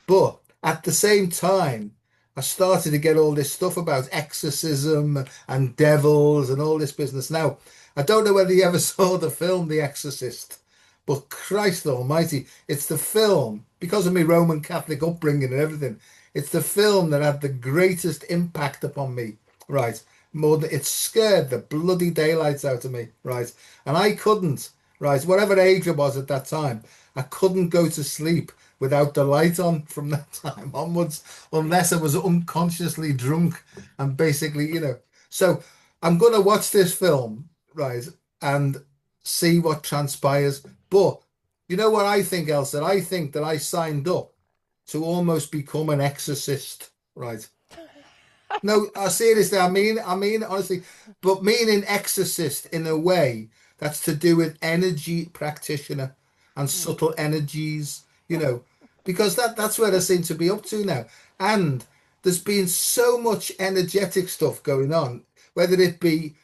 But at the same time, I started to get all this stuff about exorcism and devils and all this business. Now, I don't know whether you ever saw the film The Exorcist, but Christ Almighty, it's the film, because of my Roman Catholic upbringing and everything, it's the film that had the greatest impact upon me, right? More than it scared the bloody daylights out of me, right? And I couldn't, right? Whatever age I was at that time, I couldn't go to sleep without the light on from that time onwards, unless I was unconsciously drunk and basically. So I'm going to watch this film, right, and see what transpires. But you know what I think, Elsa? I think that I signed up to almost become an exorcist, right? No, seriously, I mean, honestly, but meaning exorcist in a way that's to do with energy practitioner and Mm. subtle energies, because that's where I seem to be up to now. And there's been so much energetic stuff going on, whether it be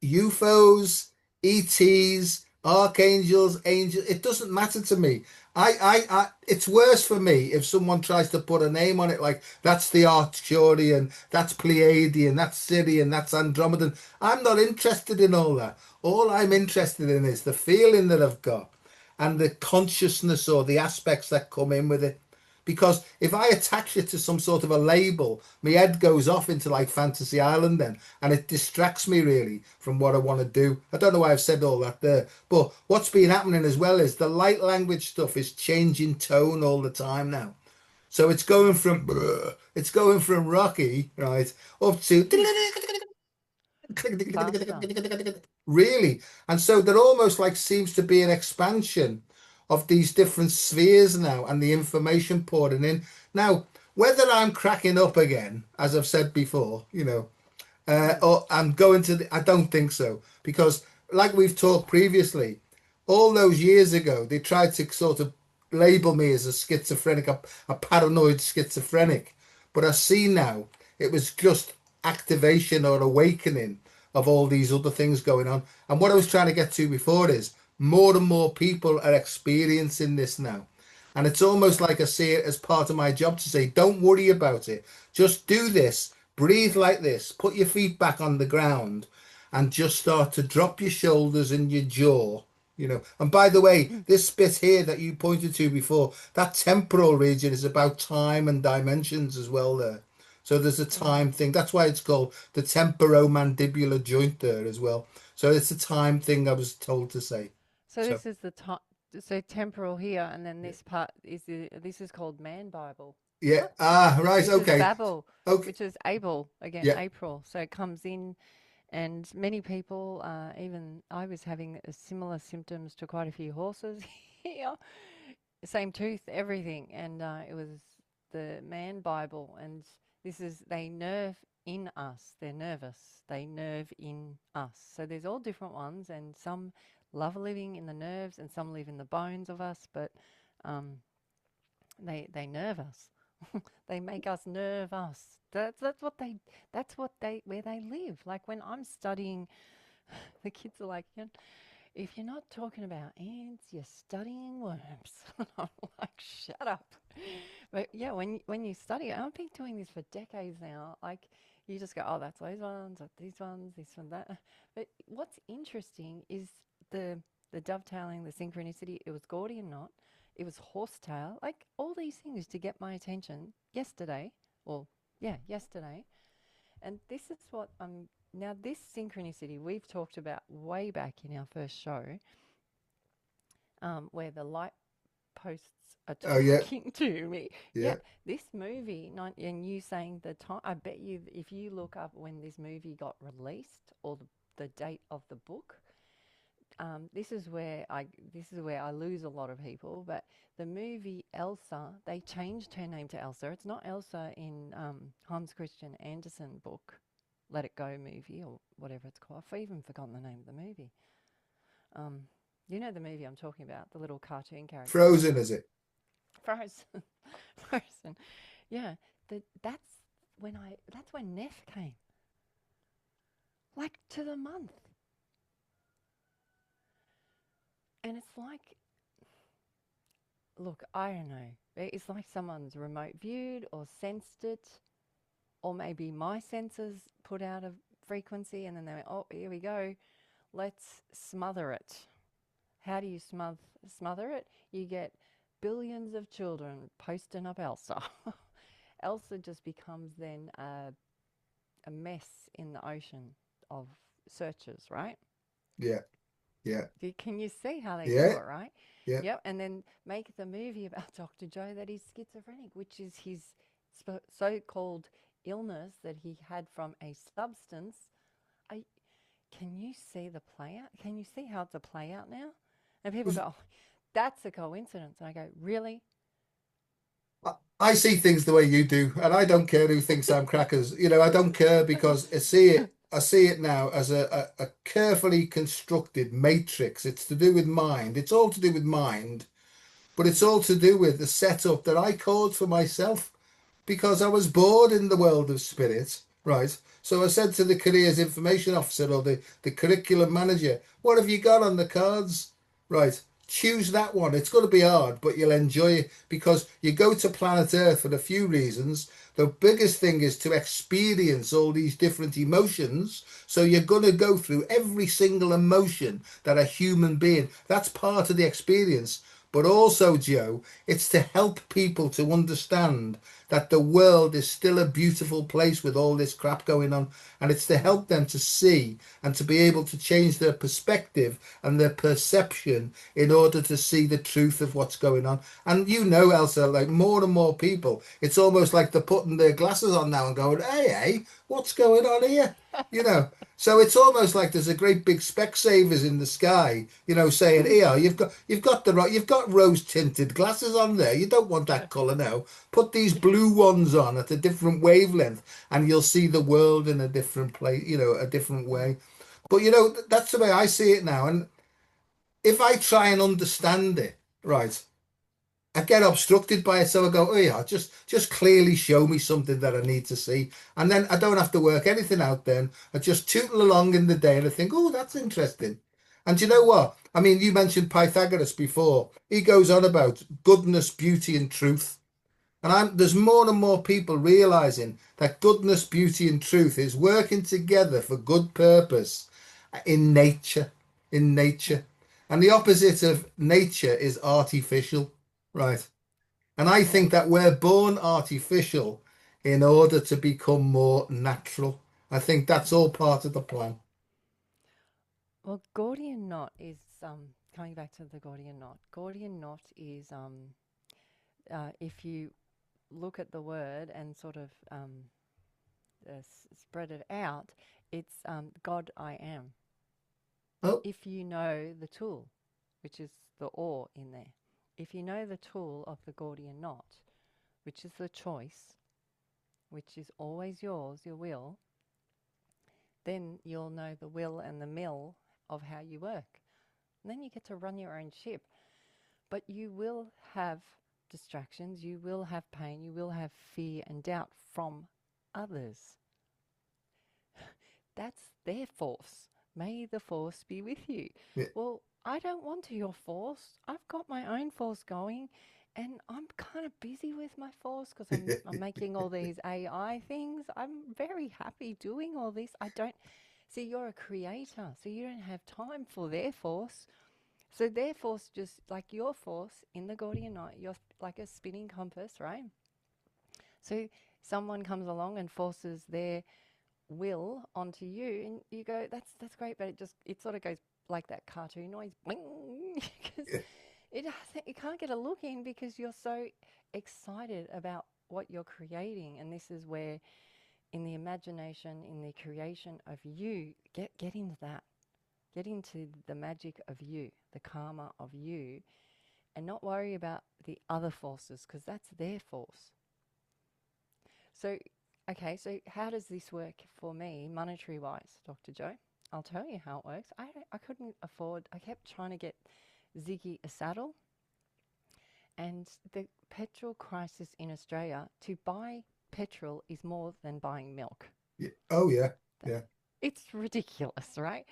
UFOs, ETs, archangels, angels, it doesn't matter to me. It's worse for me if someone tries to put a name on it, like that's the Arcturian, that's Pleiadian, that's Syrian, that's Andromedan. I'm not interested in all that. All I'm interested in is the feeling that I've got and the consciousness or the aspects that come in with it. Because if I attach it to some sort of a label, my head goes off into like Fantasy Island then, and it distracts me really from what I want to do. I don't know why I've said all that there, but what's been happening as well is the light language stuff is changing tone all the time now. So it's going from Rocky, right, up to Faster. really. And so there almost like seems to be an expansion of these different spheres now and the information pouring in. Now, whether I'm cracking up again, as I've said before, Mm. or I'm going I don't think so. Because like we've talked previously, all those years ago, they tried to sort of label me as a schizophrenic, a paranoid schizophrenic. But I see now it was just activation or awakening of all these other things going on. And what I was trying to get to before is more and more people are experiencing this now. And it's almost like I see it as part of my job to say, don't worry about it. Just do this, breathe like this, put your feet back on the ground, and just start to drop your shoulders and your jaw. And by the way, this bit here that you pointed to before, that temporal region is about time and dimensions as well there. So there's a time Mm. thing. That's why it's called the temporomandibular joint there as well. So it's a time thing I was told to say. So So this is the time. So temporal here, and then yeah, this part is this is called man Bible, yeah. Ah, right. which is Okay. Babel, Okay. which is Abel again, Yeah. April. So it comes in, and many people, even I was having similar symptoms to quite a few horses here. Same tooth, everything, and it was the man Bible, and this is they nerve in us. They're nervous. They nerve in us. So there's all different ones, and some love living in the nerves, and some live in the bones of us. But um, they nerve us. They make us nerve us. That's what they where they live. Like when I'm studying, the kids are like, if you're not talking about ants, you're studying worms. I'm like, shut up. But yeah, when you study it, I've been doing this for decades now. Like you just go, oh, that's those ones, that's these ones, this one, that. But what's interesting is the the dovetailing, the synchronicity. It was Gordian knot. It was horsetail. Like all these things to get my attention yesterday. Well, yeah, yesterday. And this is what now this synchronicity we've talked about way back in our first show, where the light posts are Oh yeah. talking to me. Yeah, Yeah. this movie, and you saying the time, I bet you if you look up when this movie got released or the date of the book, this is where I lose a lot of people. But the movie Elsa, they changed her name to Elsa. It's not Elsa in Hans Christian Andersen book, Let It Go movie or whatever it's called. I've even forgotten the name of the movie. Um, you know the movie I'm talking about, the little cartoon character, Frozen, is it? Frozen, Frozen. Yeah, that's when Neff came, like to the month, and it's like look, I don't know. It's like someone's remote viewed or sensed it, or maybe my sensors put out a frequency and then they went, oh, here we go. Let's smother it. How do you smother it? You get billions of children posting up Elsa. Elsa just becomes then a mess in the ocean of searches, right? Yeah. Yeah. Can you see how they do Yeah. it, right? Yeah. Yep. And then make the movie about Dr. Joe that he's schizophrenic, which is his so called illness that he had from a substance. I, can you see the play out? Can you see how it's a play out now? And people go, oh, that's a coincidence. And I go, really? I see things the way you do, and I don't care who thinks I'm crackers. I don't care because I see it now as a carefully constructed matrix. It's to do with mind. It's all to do with mind, but it's all to do with the setup that I caused for myself because I was bored in the world of spirit, right? So I said to the careers information officer or the curriculum manager, what have you got on the cards? Right, choose that one. It's going to be hard, but you'll enjoy it because you go to planet Earth for a few reasons. The biggest thing is to experience all these different emotions. So you're going to go through every single emotion that a human being, that's part of the experience. But also, Joe, it's to help people to understand that the world is still a beautiful place with all this crap going on. And it's to help them to see and to be able to change their perspective and their perception in order to see the truth of what's going on. And Elsa, like more and more people, it's almost like they're putting their glasses on now and going, hey, what's going on here? You know, so it's almost like there's a great big Specsavers in the sky, saying, "Here, you've got rose tinted glasses on there. You don't want that colour now. Put these blue ones on at a different wavelength, and you'll see the world in a different place, a different way." But that's the way I see it now. And if I try and understand it, right, I get obstructed by it, so I go, "Oh yeah, just clearly show me something that I need to see," and then I don't have to work anything out. Then I just tootle along in the day, and I think, "Oh, that's interesting." And you know Mm. what? I mean, you mentioned Pythagoras before. He goes on about goodness, beauty, and truth, and there's more and more people realizing that goodness, beauty, and truth is working together for good purpose. in nature, in nature. And the opposite of nature is artificial, right? And I Yeah. think that we're born artificial in order to become more natural. I think that's Mm. all part of the plan. Well, Gordian knot is coming back to the Gordian knot. Gordian knot is if you look at the word and sort of spread it out, it's God I am. Oh, If you know the tool, which is the or in there, if you know the tool of the Gordian knot, which is the choice, which is always yours, your will, then you'll know the will and the mill of how you work. And then you get to run your own ship. But you will have distractions, you will have pain, you will have fear and doubt from others. That's their force. May the force be with you. yeah, Well, I don't want your force. I've got my own force going, and I'm kind of busy with my force because I'm making all these AI things. I'm very happy doing all this. I don't see you're a creator, so you don't have time for their force. So their force, just like your force in the Gordian knot, you're like a spinning compass, right? So someone comes along and forces their will onto you, and you go, "That's great," but it sort of goes like that cartoon noise, because yeah, you can't get a look in because you're so excited about what you're creating, and this is where in the imagination, in the creation of you, get into that. Get into the magic of you, the karma of you, and not worry about the other forces because that's their force. So, okay, so how does this work for me, monetary wise, Dr. Joe? I'll tell you how it works. I couldn't afford, I kept trying to get Ziggy a saddle, and the petrol crisis in Australia, to buy petrol is more than buying milk. yeah. Oh, yeah, That, yeah, it's ridiculous, right?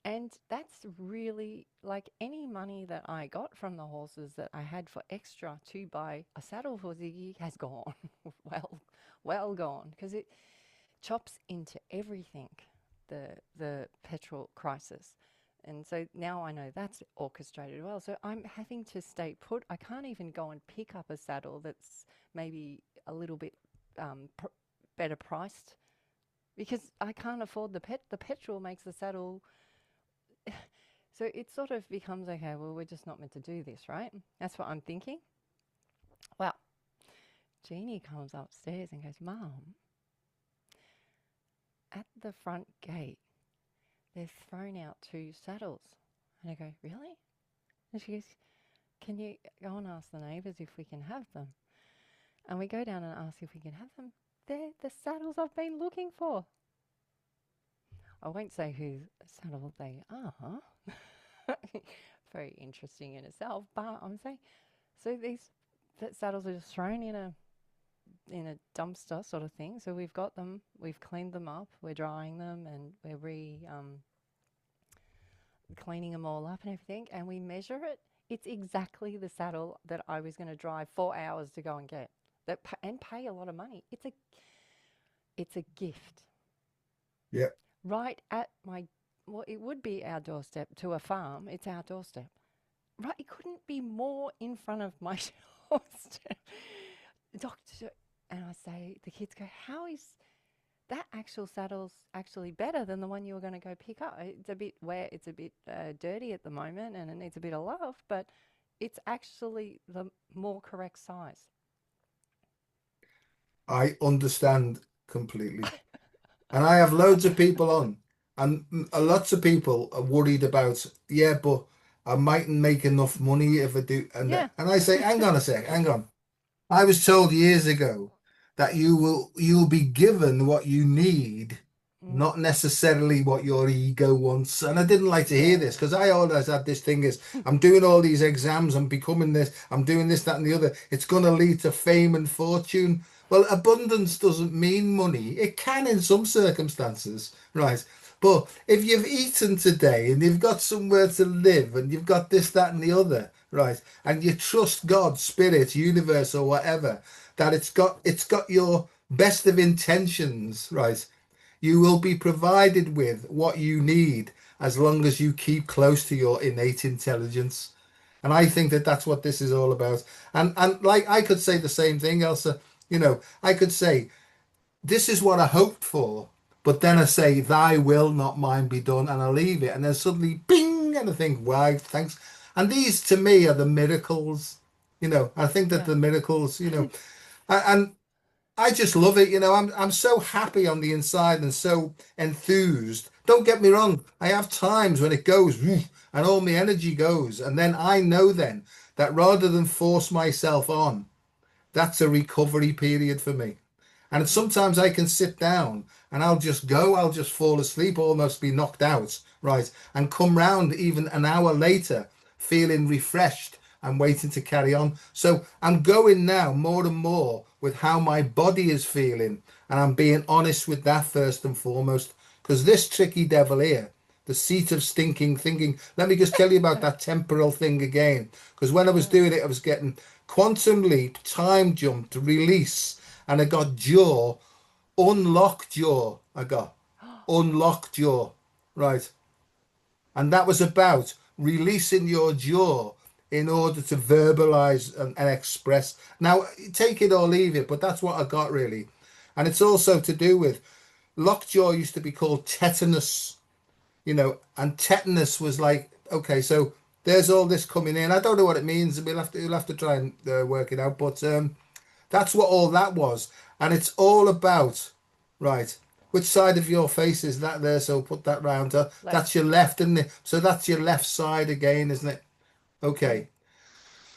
And that's really like any money that I got from the horses that I had for extra to buy a saddle for Ziggy has gone. well, well gone because it chops into everything, the petrol crisis. And so now I know that's orchestrated well. So I'm having to stay put. I can't even go and pick up a saddle that's maybe a little bit better priced because I can't afford the petrol makes the saddle. So it sort of becomes okay, well, we're just not meant to do this, right? That's what I'm thinking. Well, Jeannie comes upstairs and goes, Mum, at the front gate, they've thrown out two saddles. And I go, really? And she goes, can you go and ask the neighbours if we can have them? And we go down and ask if we can have them. They're the saddles I've been looking for. I won't say whose saddle they are. Very interesting in itself, but I'm saying so these saddles are just thrown in a dumpster sort of thing. So we've got them, we've cleaned them up, we're drying them, and we're cleaning them all up and everything. And we measure it. It's exactly the saddle that I was going to drive 4 hours to go and get. And pay a lot of money. It's a gift yeah. right at my well, it would be our doorstep to a farm. It's our doorstep. Right, it couldn't be more in front of my doorstep. Doctor, and I say, the kids go, how is that actual saddle's actually better than the one you were going to go pick up? It's a bit wet, it's a bit dirty at the moment, and it needs a bit of love, but it's actually the more correct size. I understand completely. And I have loads of people on, and lots of people are worried about, yeah, but I mightn't make enough money if I do. Yeah. And I say, hang on a sec, hang on. I was told years ago that you'll be given what you need, Mm, not necessarily what your ego wants. And I didn't like to hear this yeah. because I always had this thing is I'm doing all these exams, I'm becoming this, I'm doing this, that, and the other. It's going to lead to fame and fortune. Well, abundance doesn't mean money. It can in some circumstances, right? But if you've eaten today and you've got somewhere to live and you've got this, that, and the other, right? And you trust God, spirit, universe, or whatever, that it's got your best of intentions, right? You will be provided with what you need. as long as you keep close to your innate intelligence. And I think that that's what this is all about. And like I could say the same thing, Elsa. I could say this is what I hoped for, but then I say, "Thy will, not mine, be done," and I leave it, and then suddenly, bing, and I think, "Why, thanks." And these, to me, are the miracles. I think that Yeah. the miracles, and I just love it. I'm so happy on the inside and so enthused. Don't get me wrong. I have times when it goes "Woof," and all my energy goes, and then I know then that rather than force myself on, that's a recovery period for me. And Mm. sometimes I can sit down and I'll just fall asleep, almost be knocked out, right? And come round even an hour later, feeling refreshed and waiting to carry on. So I'm going now more and more with how my body is feeling. And I'm being honest with that first and foremost. Because this tricky devil here, the seat of stinking thinking, let me just tell you about that temporal thing again. Because when I was Mm. doing it, I was getting quantum leap, time jumped, release, and I got jaw, unlock jaw. I got unlock jaw, right? And that was about releasing your jaw in order to verbalize and express. Now, take it or leave it, but that's what I got really. And it's also to do with lockjaw used to be called tetanus, and tetanus was like, okay, so there's all this coming in. I don't know what it means. We'll have to try and work it out, but that's what all that was. And it's all about, right, which side of your face is that there? So put that round. That's Left. your left, isn't it? So that's your left side again, isn't it? Mm. Okay.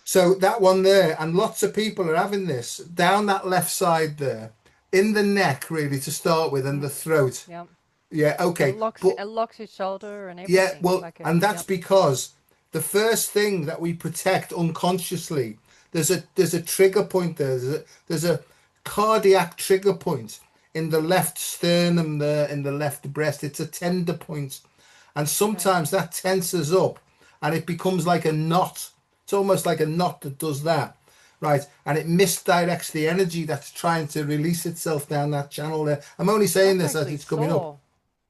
So that one there, and lots of people are having this down that left side there, in the neck, really, to start with, and the Mm. throat. Yep. Yeah, okay. But It locks your shoulder and yeah, everything. well, Like a and that's yep. because the first thing that we protect unconsciously, there's a trigger point there. There's a cardiac trigger point in the left sternum there, in the left breast. It's a tender point, and Okay. sometimes that tenses up, and it becomes like a knot. It's almost like a knot that does that, right? And it misdirects the energy that's trying to release itself down that channel there. I'm only saying That's this as actually it's coming up. sore.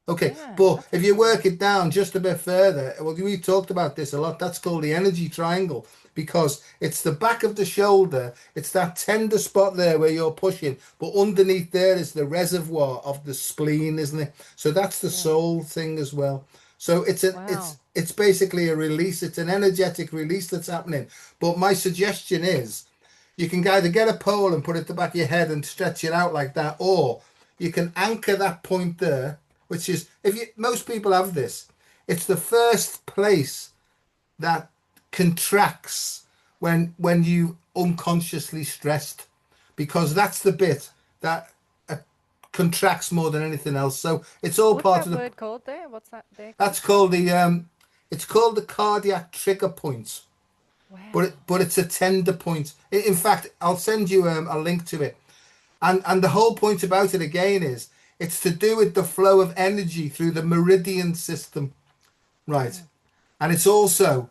Okay, Yeah, but that's if you actually work really. it down just a bit further, well, we talked about this a lot. That's called the energy triangle because it's the back of the shoulder. It's that tender spot there where you're pushing, but underneath there is the reservoir of the spleen, isn't it? So that's the Yeah. soul thing as well. So it's a it's Wow. it's basically a release. It's an energetic release that's happening. But my suggestion is you can either get a pole and put it at the back of your head and stretch it out like that, or you can anchor that point there, which is if you most people have this. It's the first place that contracts when you unconsciously stressed, because that's the bit that contracts more than anything else. So it's all What's part that of the. word called there? What's that there called? That's called the it's called the cardiac trigger point, Wow. but it's a tender point. In fact, I'll send you a link to it. And the whole point about it again is it's to do with the flow of energy through the meridian system, right? Mm. And it's also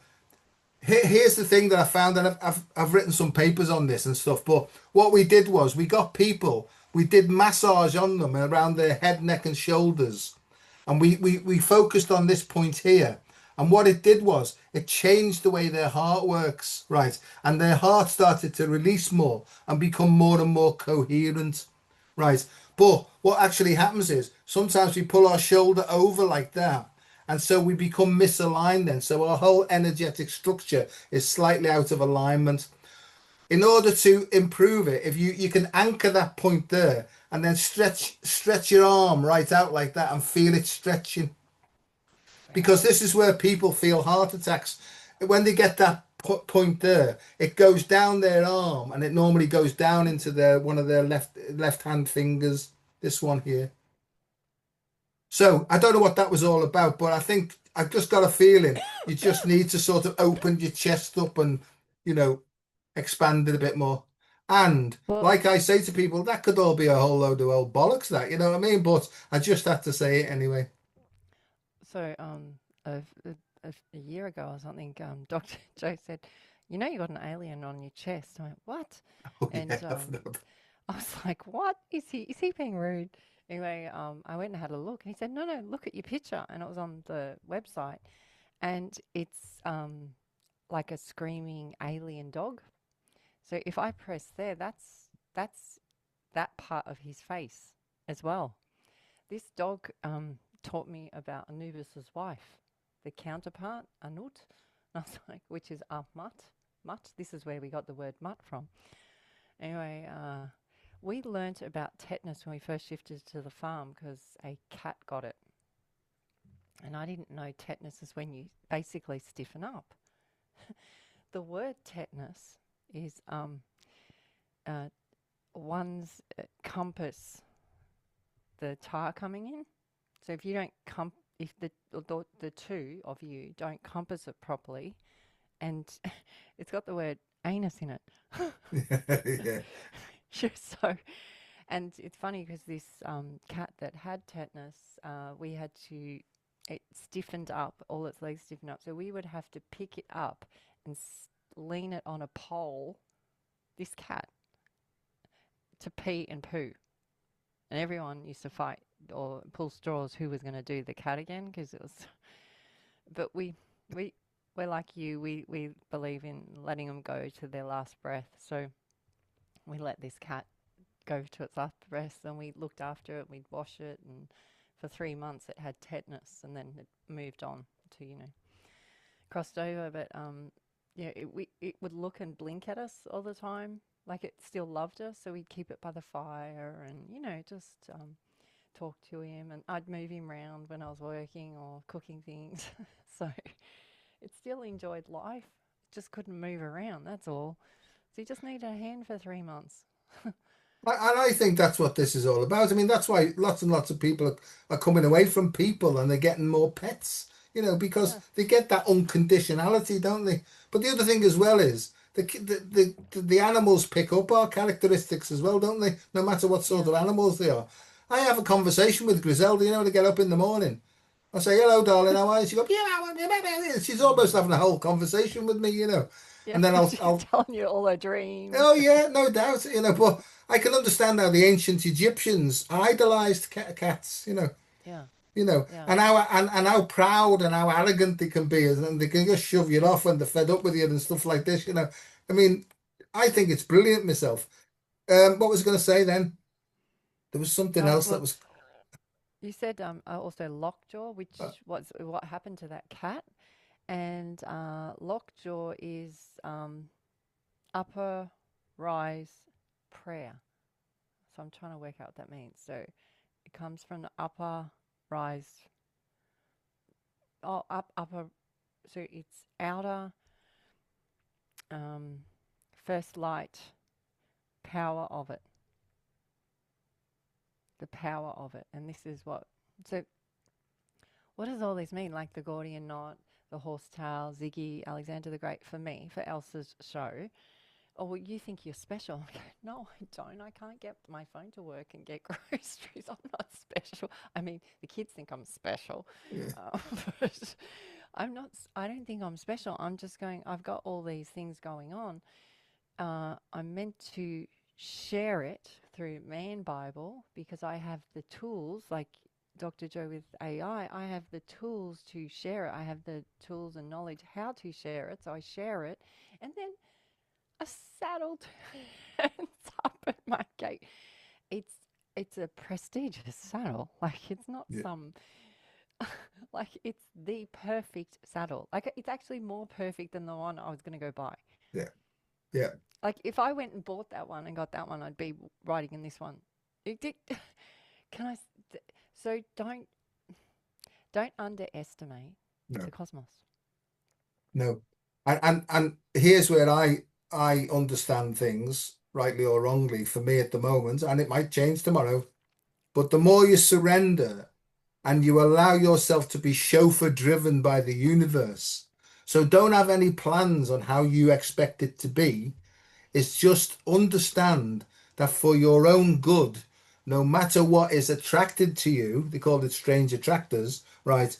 here's the thing that I found, and I've written some papers on this and stuff. But what we did was we got people, we did massage on them around their head, neck, and shoulders, and we focused on this point here. And what it did was it changed the way their heart works, right? And their heart started to release more and become more and more coherent, right? But what actually happens is sometimes we pull our shoulder over like that. And so we become misaligned then. So our whole energetic structure is slightly out of alignment. In order to improve it, if you can anchor that point there and then stretch your arm right out like that and feel it stretching, because Wow. this is where people feel heart attacks when they get that point there. It goes down their arm and it normally goes down into their one of their left hand fingers, this one here. So I don't know what that was all about, but I think I've just got a feeling you just need to sort of open your chest up and you know expand it a bit more. And Well, like I say to people, that could all be a whole load of old bollocks, that, you know what I mean? But I just had to say it anyway. so a year ago or something, Doctor Joe said, "You know, you got an alien on your chest." I went, "What?" Oh And yeah, I've, I was like, "What is he? Is he being rude?" Anyway, I went and had a look, and he said, "No, no, look at your picture," and it was on the website, and it's like a screaming alien dog. So if I press there, that's that part of his face as well. This dog taught me about Anubis's wife, the counterpart, Anut, I was like, which is Mutt. Mutt. This is where we got the word mutt from. Anyway, we learnt about tetanus when we first shifted to the farm because a cat got it. And I didn't know tetanus is when you basically stiffen up. The word tetanus is uh, one's compass, the tar coming in. So if you don't if the two of you don't compass it properly, and it's got the word anus in it. Yeah. So, and it's funny because this cat that had tetanus, we had to, it stiffened up, all its legs stiffened up. So we would have to pick it up and lean it on a pole, this cat, to pee and poo. And everyone used to fight or pull straws who was going to do the cat again because it was. But we we're like you. We believe in letting them go to their last breath. So we let this cat go to its last breath, and we looked after it. We'd wash it, and for 3 months it had tetanus, and then it moved on to crossed over. But yeah, it would look and blink at us all the time, like it still loved us. So we'd keep it by the fire, and just talk to him, and I'd move him around when I was working or cooking things. So it still enjoyed life, just couldn't move around. That's all. So you just need a hand for 3 months. And I think that's what this is all about. I mean, that's why lots and lots of people are coming away from people and they're getting more pets, because Yeah, they get that unconditionality, don't they? But the other thing as well is the animals pick up our characteristics as well, don't they? No matter what sort yeah, of animals they are. I have a conversation with Griselda, to get up in the morning. I say, hello, darling, how are you? She goes, yeah, she's almost mm, having a whole conversation with me. yeah. And then She's telling you all her dreams. oh yeah, no doubt, but I can understand how the ancient Egyptians idolized cats, Yeah, yeah, and how proud and how arrogant they can be, and they can just shove you off when they're fed up with you and stuff like this. I mean, I think it's brilliant myself. What was I going to say then? There was something else that well, was. you said also lockjaw, Uh, which was what happened to that cat, and lockjaw is upper rise prayer. So I'm trying to work out what that means. So it comes from the upper rise, upper. So it's outer, um, first light, power of it, the power of it, and this is what. So what does all this mean? Like the Gordian knot, the horsetail, Ziggy, Alexander the Great for me, for Elsa's show. Oh, well, you think you're special. No, I don't. I can't get my phone to work and get groceries. I'm not special. I mean, the kids think I'm special. yeah, Uh, but I'm not, I don't think I'm special. I'm just going, I've got all these things going on. I'm meant to share it through Man Bible because I have the tools, like Dr. Joe with AI. I have the tools to share it. I have the tools and knowledge how to share it. So I share it. And then a saddle turns up at my gate. It's it's a prestigious saddle. Like it's not yeah, some like it's the perfect saddle. Like it's actually more perfect than the one I was going to go buy. yeah, yeah. Like if I went and bought that one and got that one, I'd be riding in this one. It did, can I? So don't underestimate No, the cosmos. no. And here's where I understand things, rightly or wrongly, for me at the moment, and it might change tomorrow. But the more you surrender and you allow yourself to be chauffeur driven by the universe, so don't have any plans on how you expect it to be. It's just understand that for your own good, no matter what is attracted to you, they call it strange attractors, right?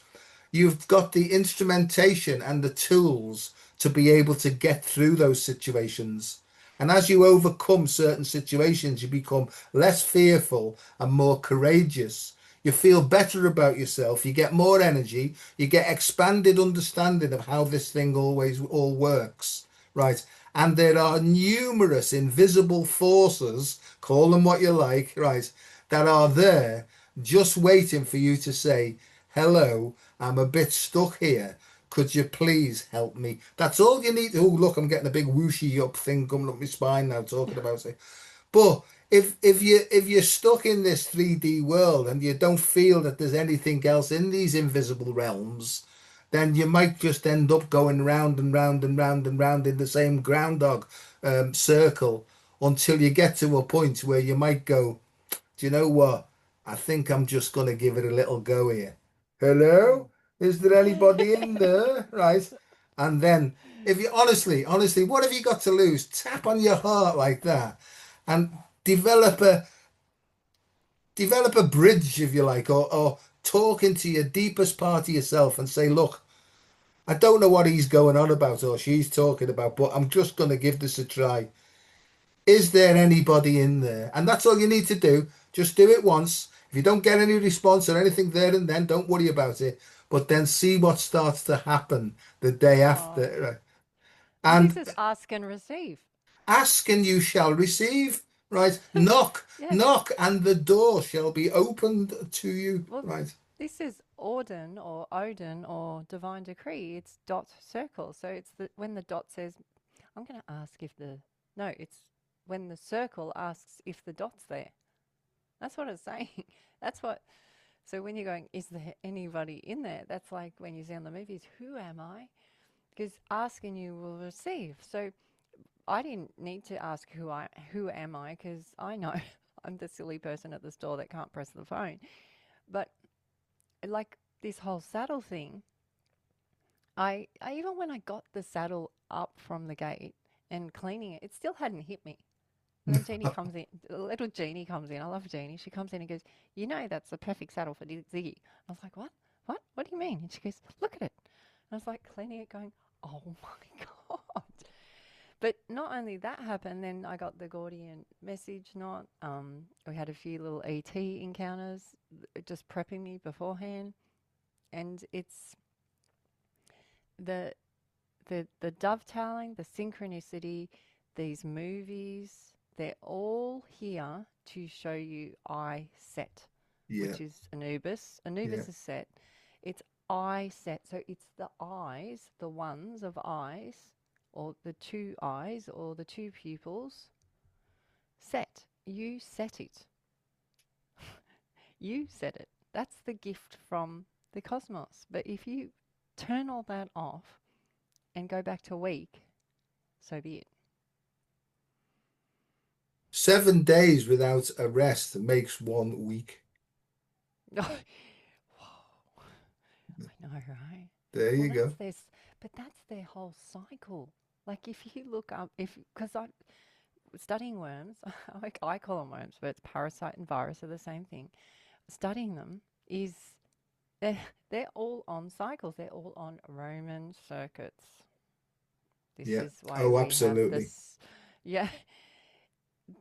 You've got the instrumentation and the tools to be able to get through those situations. And as you overcome certain situations, you become less fearful and more courageous. You feel better about yourself. You get more energy. You get expanded understanding of how this thing always all works, right? And there are numerous invisible forces, call them what you like, right, that are there just waiting for you to say, hello, I'm a bit stuck here. Could you please help me? That's all you need. Oh, look, I'm getting a big whooshy up thing coming up my spine now talking about it. But if you're stuck in this 3D world and you don't feel that there's anything else in these invisible realms, then you might just end up going round and round and round and round in the same groundhog circle until you get to a point where you might go, do you know what? I think I'm just going to give it a little go here. Hello? Is there anybody in there? Right. And then, if you honestly, what have you got to lose? Tap on your heart like that and develop a develop a bridge, if you like, or talk into your deepest part of yourself and say, look, I don't know what he's going on about or she's talking about, but I'm just going to give this a try. Is there anybody in there? And that's all you need to do. Just do it once. If you don't get any response or anything there and then, don't worry about it. But then see what starts to happen the day Oh, after. Right? well, this And is ask and receive. ask and you shall receive. Right? Knock, Yes. knock, and the door shall be opened to you. Well, Right? this is Auden or Odin or divine decree. It's dot circle. So it's the when the dot says, I'm going to ask if the no, it's when the circle asks if the dot's there. That's what it's saying. That's what. So when you're going, is there anybody in there? That's like when you see on the movies, who am I? Because ask and you will receive. So I didn't need to ask who am I because I know I'm the silly person at the store that can't press the phone. But like this whole saddle thing, I even when I got the saddle up from the gate and cleaning it, it still hadn't hit me. And then Jeannie comes in, little Jeannie comes in. I love Jeannie. She comes in and goes, you know, that's the perfect saddle for Ziggy. I was like, what? What? What do you mean? And she goes, look at it. And I was like cleaning it, going, oh my God. But not only that happened, then I got the Gordian message. Not we had a few little ET encounters, just prepping me beforehand, and it's the the dovetailing, the synchronicity, these movies. They're all here to show you I set, Yeah, which is Anubis. yeah. Anubis is set. It's I set. So it's the eyes, the ones of eyes, or the two eyes, or the two pupils. Set. You set it. You set it. That's the gift from the cosmos. But if you turn all that off and go back to weak, so be it. 7 days without a rest makes 1 week. Whoa, I know, right? There Well, you go. but that's their whole cycle. Like if you look up, if because I'm studying worms, I call them worms, but it's parasite and virus are the same thing. Studying them is they're they're all on cycles. They're all on Roman circuits. This Yeah. is why Oh, we have absolutely. this. Yeah,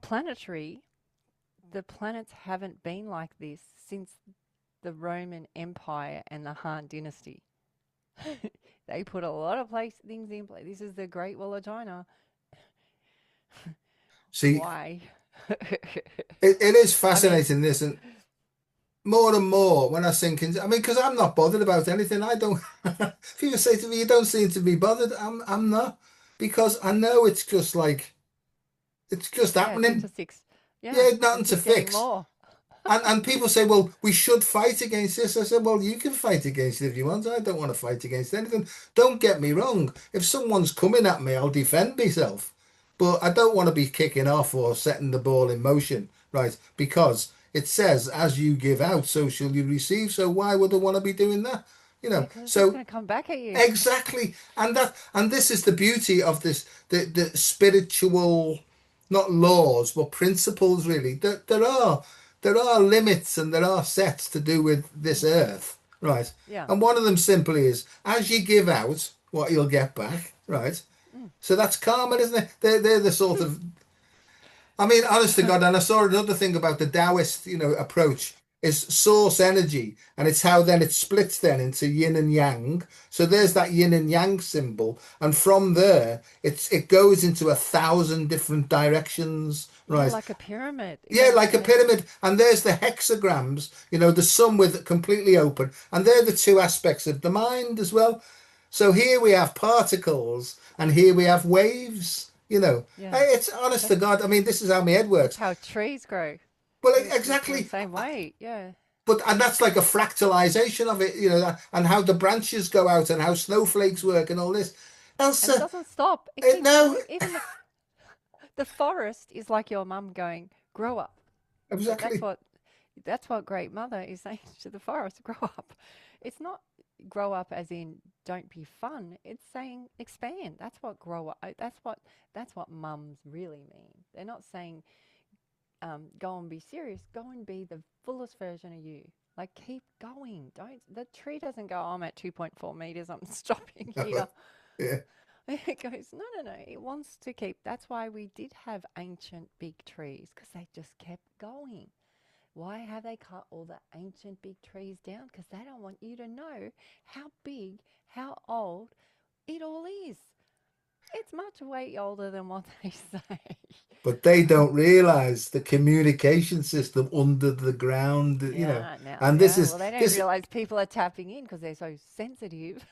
planetary. The planets haven't been like this since the Roman Empire and the Han Dynasty. They put a lot of things in place. This is the Great Wall of China. See, Why? it is I mean, fascinating, this, and more and more when I sink into, I mean, because I'm not bothered about anything. I don't, people say to me, you don't seem to be bothered. I'm not, because I know it's just yeah, it's into happening. six. Yeah, Yeah, nothing and to keep getting fix. more. And people say, well, we should fight against this. I said, well, you can fight against it if you want. I don't want to fight against anything. Don't get me wrong. If someone's coming at me, I'll defend myself. But I don't want to be kicking off or setting the ball in motion, right? Because it says, as you give out, so shall you receive. So why would I want to be doing that? Yeah, because it's just So going to come back at you. exactly. And this is the beauty of this, the spiritual, not laws, but principles really. There are limits and there are sets to do with this Mm, earth, right? yeah. And one of them simply is as you give out what you'll get back, right? So that's karma, isn't it? They're the sort of, I mean, honest to God, and I saw another thing about the Taoist, approach is source energy, and it's how then it splits then into yin and yang. So there's that yin and yang symbol, and from there, it goes into 1,000 different directions, Yeah, right? like a pyramid. Yeah, Yeah, like a and it's pyramid, and there's the hexagrams, the sun with it completely open, and they're the two aspects of the mind as well. So here we have particles, and here we have waves. yeah. It's honest to That's God. I mean, this is how my head that's works. how trees grow. Well, The exactly. same way. Yeah. And that's like a fractalization of it, and how the branches go out and how snowflakes Mm. work and all this. And it Elsa, doesn't stop. It keeps no, going. Even the forest is like your mum going, "Grow up." That's exactly. what great mother is saying to the forest, "Grow up." It's not grow up as in don't be fun. It's saying expand. That's what grow up. That's what mums really mean. They're not saying go and be serious. Go and be the fullest version of you. Like keep going. Don't the tree doesn't go, I'm at 2.4 meters, I'm stopping here. Yeah. It goes, no, no, no. It wants to keep. That's why we did have ancient big trees because they just kept going. Why have they cut all the ancient big trees down? Because they don't want you to know how big, how old it all is. It's much way older than what they say. But they don't realize the communication system under the ground. Yeah, now, And this yeah. is Well, they don't this realize people are tapping in because they're so sensitive.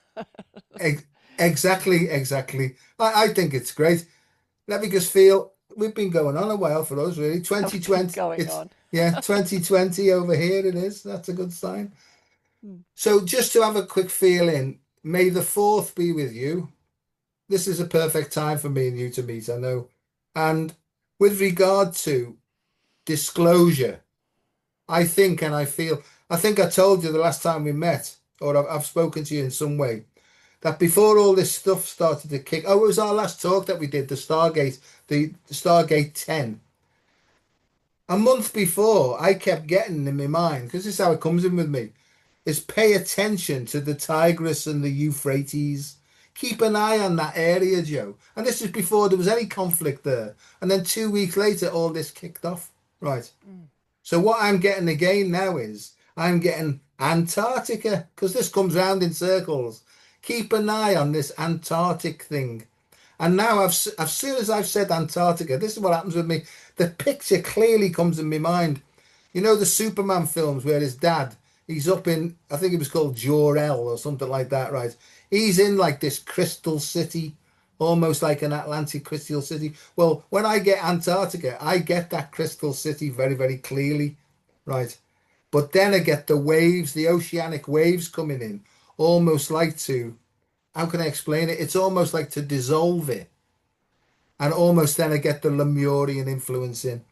ex exactly, exactly. I think it's great. Let me just feel we've been going on a while for us, really. Have been 2020. going It's on. yeah, 2020 over here it is. That's a good sign. Mm. So just to have a quick feel in, may the fourth be with you. This is a perfect time for me and you to meet, I know. And with regard to disclosure, I think and I feel, I think I told you the last time we met, or I've spoken to you in some way, that before all this stuff started to kick, oh, it was our last talk that we did, the Stargate 10. A month before, I kept getting in my mind, because this is how it comes in with me, is pay attention to the Tigris and the Euphrates. Keep an eye on that area, Joe. And this is before there was any conflict there. And then 2 weeks later, all this kicked off. Right. Mm. So what I'm getting again now is I'm getting Antarctica because this comes round in circles. Keep an eye on this Antarctic thing. And now as soon as I've said Antarctica, this is what happens with me. The picture clearly comes in my mind. You know the Superman films where his dad, he's up in, I think it was called Jor-El or something like that, right? He's in like this crystal city, almost like an Atlantic crystal city. Well, when I get Antarctica, I get that crystal city very, very clearly, right? But then I get the waves, the oceanic waves coming in, almost like to, how can I explain it? It's almost like to dissolve it. And almost then I get the Lemurian influence in.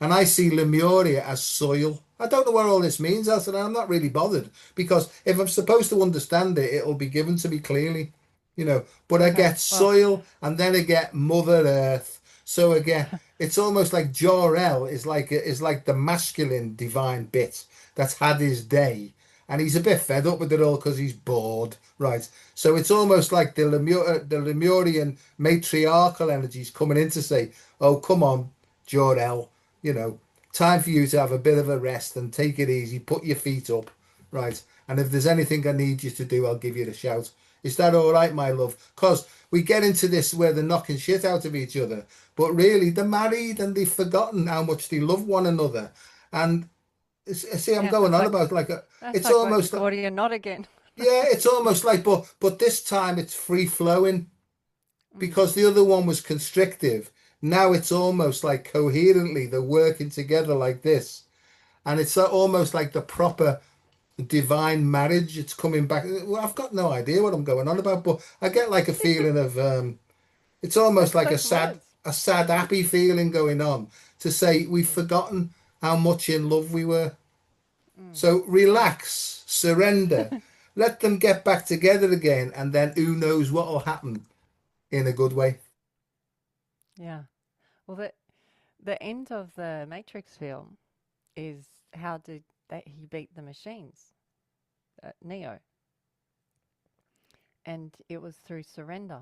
And I see Lemuria as soil. I don't know what all this means, Elsa, and I'm not really bothered because if I'm supposed to understand it, it'll be given to me clearly. But I Okay. get Well, soil and then I get Mother Earth. So again, it's almost like Jor-El is like the masculine divine bit that's had his day, and he's a bit fed up with it all because he's bored, right? So it's almost like the Lemurian matriarchal energies coming in to say, "Oh, come on, Jor-El, you know, time for you to have a bit of a rest and take it easy. Put your feet up, right? And if there's anything I need you to do, I'll give you the shout. Is that all right, my love? Because we get into this where they're knocking shit out of each other, but really they're married and they've forgotten how much they love one another. And see, I'm yeah, going on about like that's it's like what almost, Gordian knot again. yeah, it's almost like, but this time it's free flowing Mm. because the other one was constrictive. Now it's almost like coherently they're working together like this, and it's almost like the proper divine marriage. It's coming back. Well, I've got no idea what I'm going on about, but I get like a It's feeling of it's almost like a just sad, words. a sad, happy feeling going on to say we've Mm. forgotten how much in love we were. Mm. So Yeah. relax, surrender, let them get back together again, and then who knows what will happen in a good way. Yeah. Well, the end of the Matrix film is how did that he beat the machines, Neo, and it was through surrender.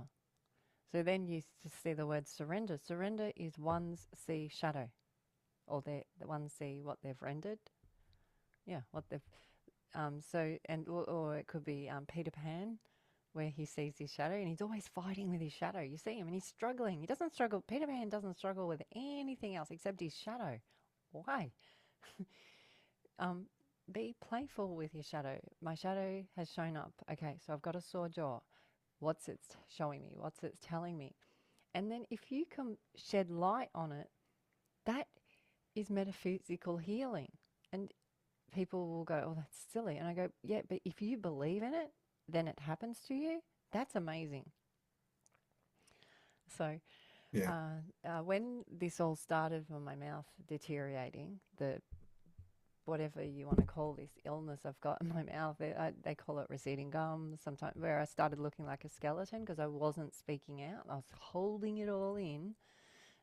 So then you just see the word surrender. Surrender is one's see shadow, or the ones see what they've rendered. Yeah, what they've so and or it could be Peter Pan, where he sees his shadow and he's always fighting with his shadow. You see him and he's struggling. He doesn't struggle. Peter Pan doesn't struggle with anything else except his shadow. Why? um, be playful with your shadow. My shadow has shown up. Okay, so I've got a sore jaw. What's it showing me? What's it telling me? And then if you can shed light on it, that is metaphysical healing. And people will go, oh, that's silly. And I go, yeah, but if you believe in it, then it happens to you. That's amazing. So Yeah. when this all started with my mouth deteriorating, the whatever you want to call this illness I've got in my mouth, they call it receding gums sometimes, where I started looking like a skeleton because I wasn't speaking out. I was holding it all in.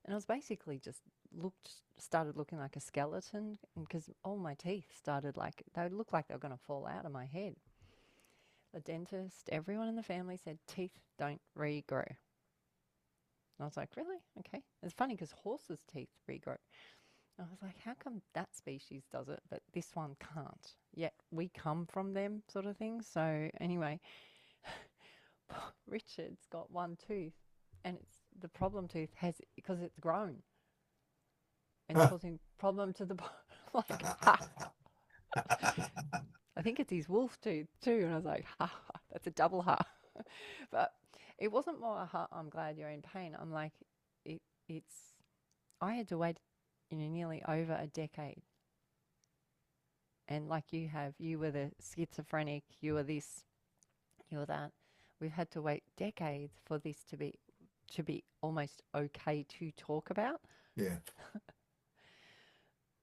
And I was basically just started looking like a skeleton because all my teeth started like, they looked like they were going to fall out of my head. The dentist, everyone in the family said teeth don't regrow. And I was like, really? Okay. It's funny because horses' teeth regrow. I was like, how come that species does it, but this one can't? Yet we come from them, sort of thing. So anyway, Richard's got one tooth, and it's the problem tooth has because it's grown and causing problem to the like ha. I think it's his wolf tooth too, and I was like, ha, that's a double ha. But it wasn't more a ha. I'm glad you're in pain. I'm like, it's. I had to wait, nearly over a decade, and like you were the schizophrenic, you were this, you were that. We've had to wait decades for this to be almost okay to talk about. Yeah.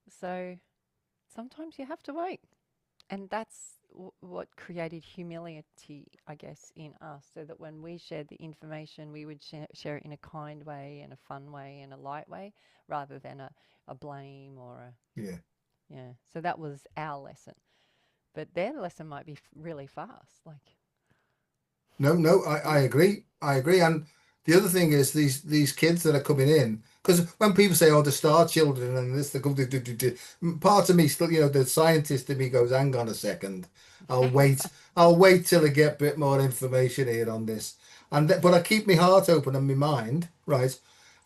So sometimes you have to wait. And that's what created humility, I guess, in us, so that when we shared the information, we would share it in a kind way and a fun way and a light way rather than a blame or a, Yeah. yeah. So that was our lesson. But their lesson might be really fast. Like, No, no, I agree. I agree. And the other thing is these kids that are coming in, because when people say, "Oh, the star children," and this, the part of me still, the scientist in me goes, "Hang on a second, I'll wait. I'll wait till I get a bit more information here on this." But I keep my heart open and my mind, right?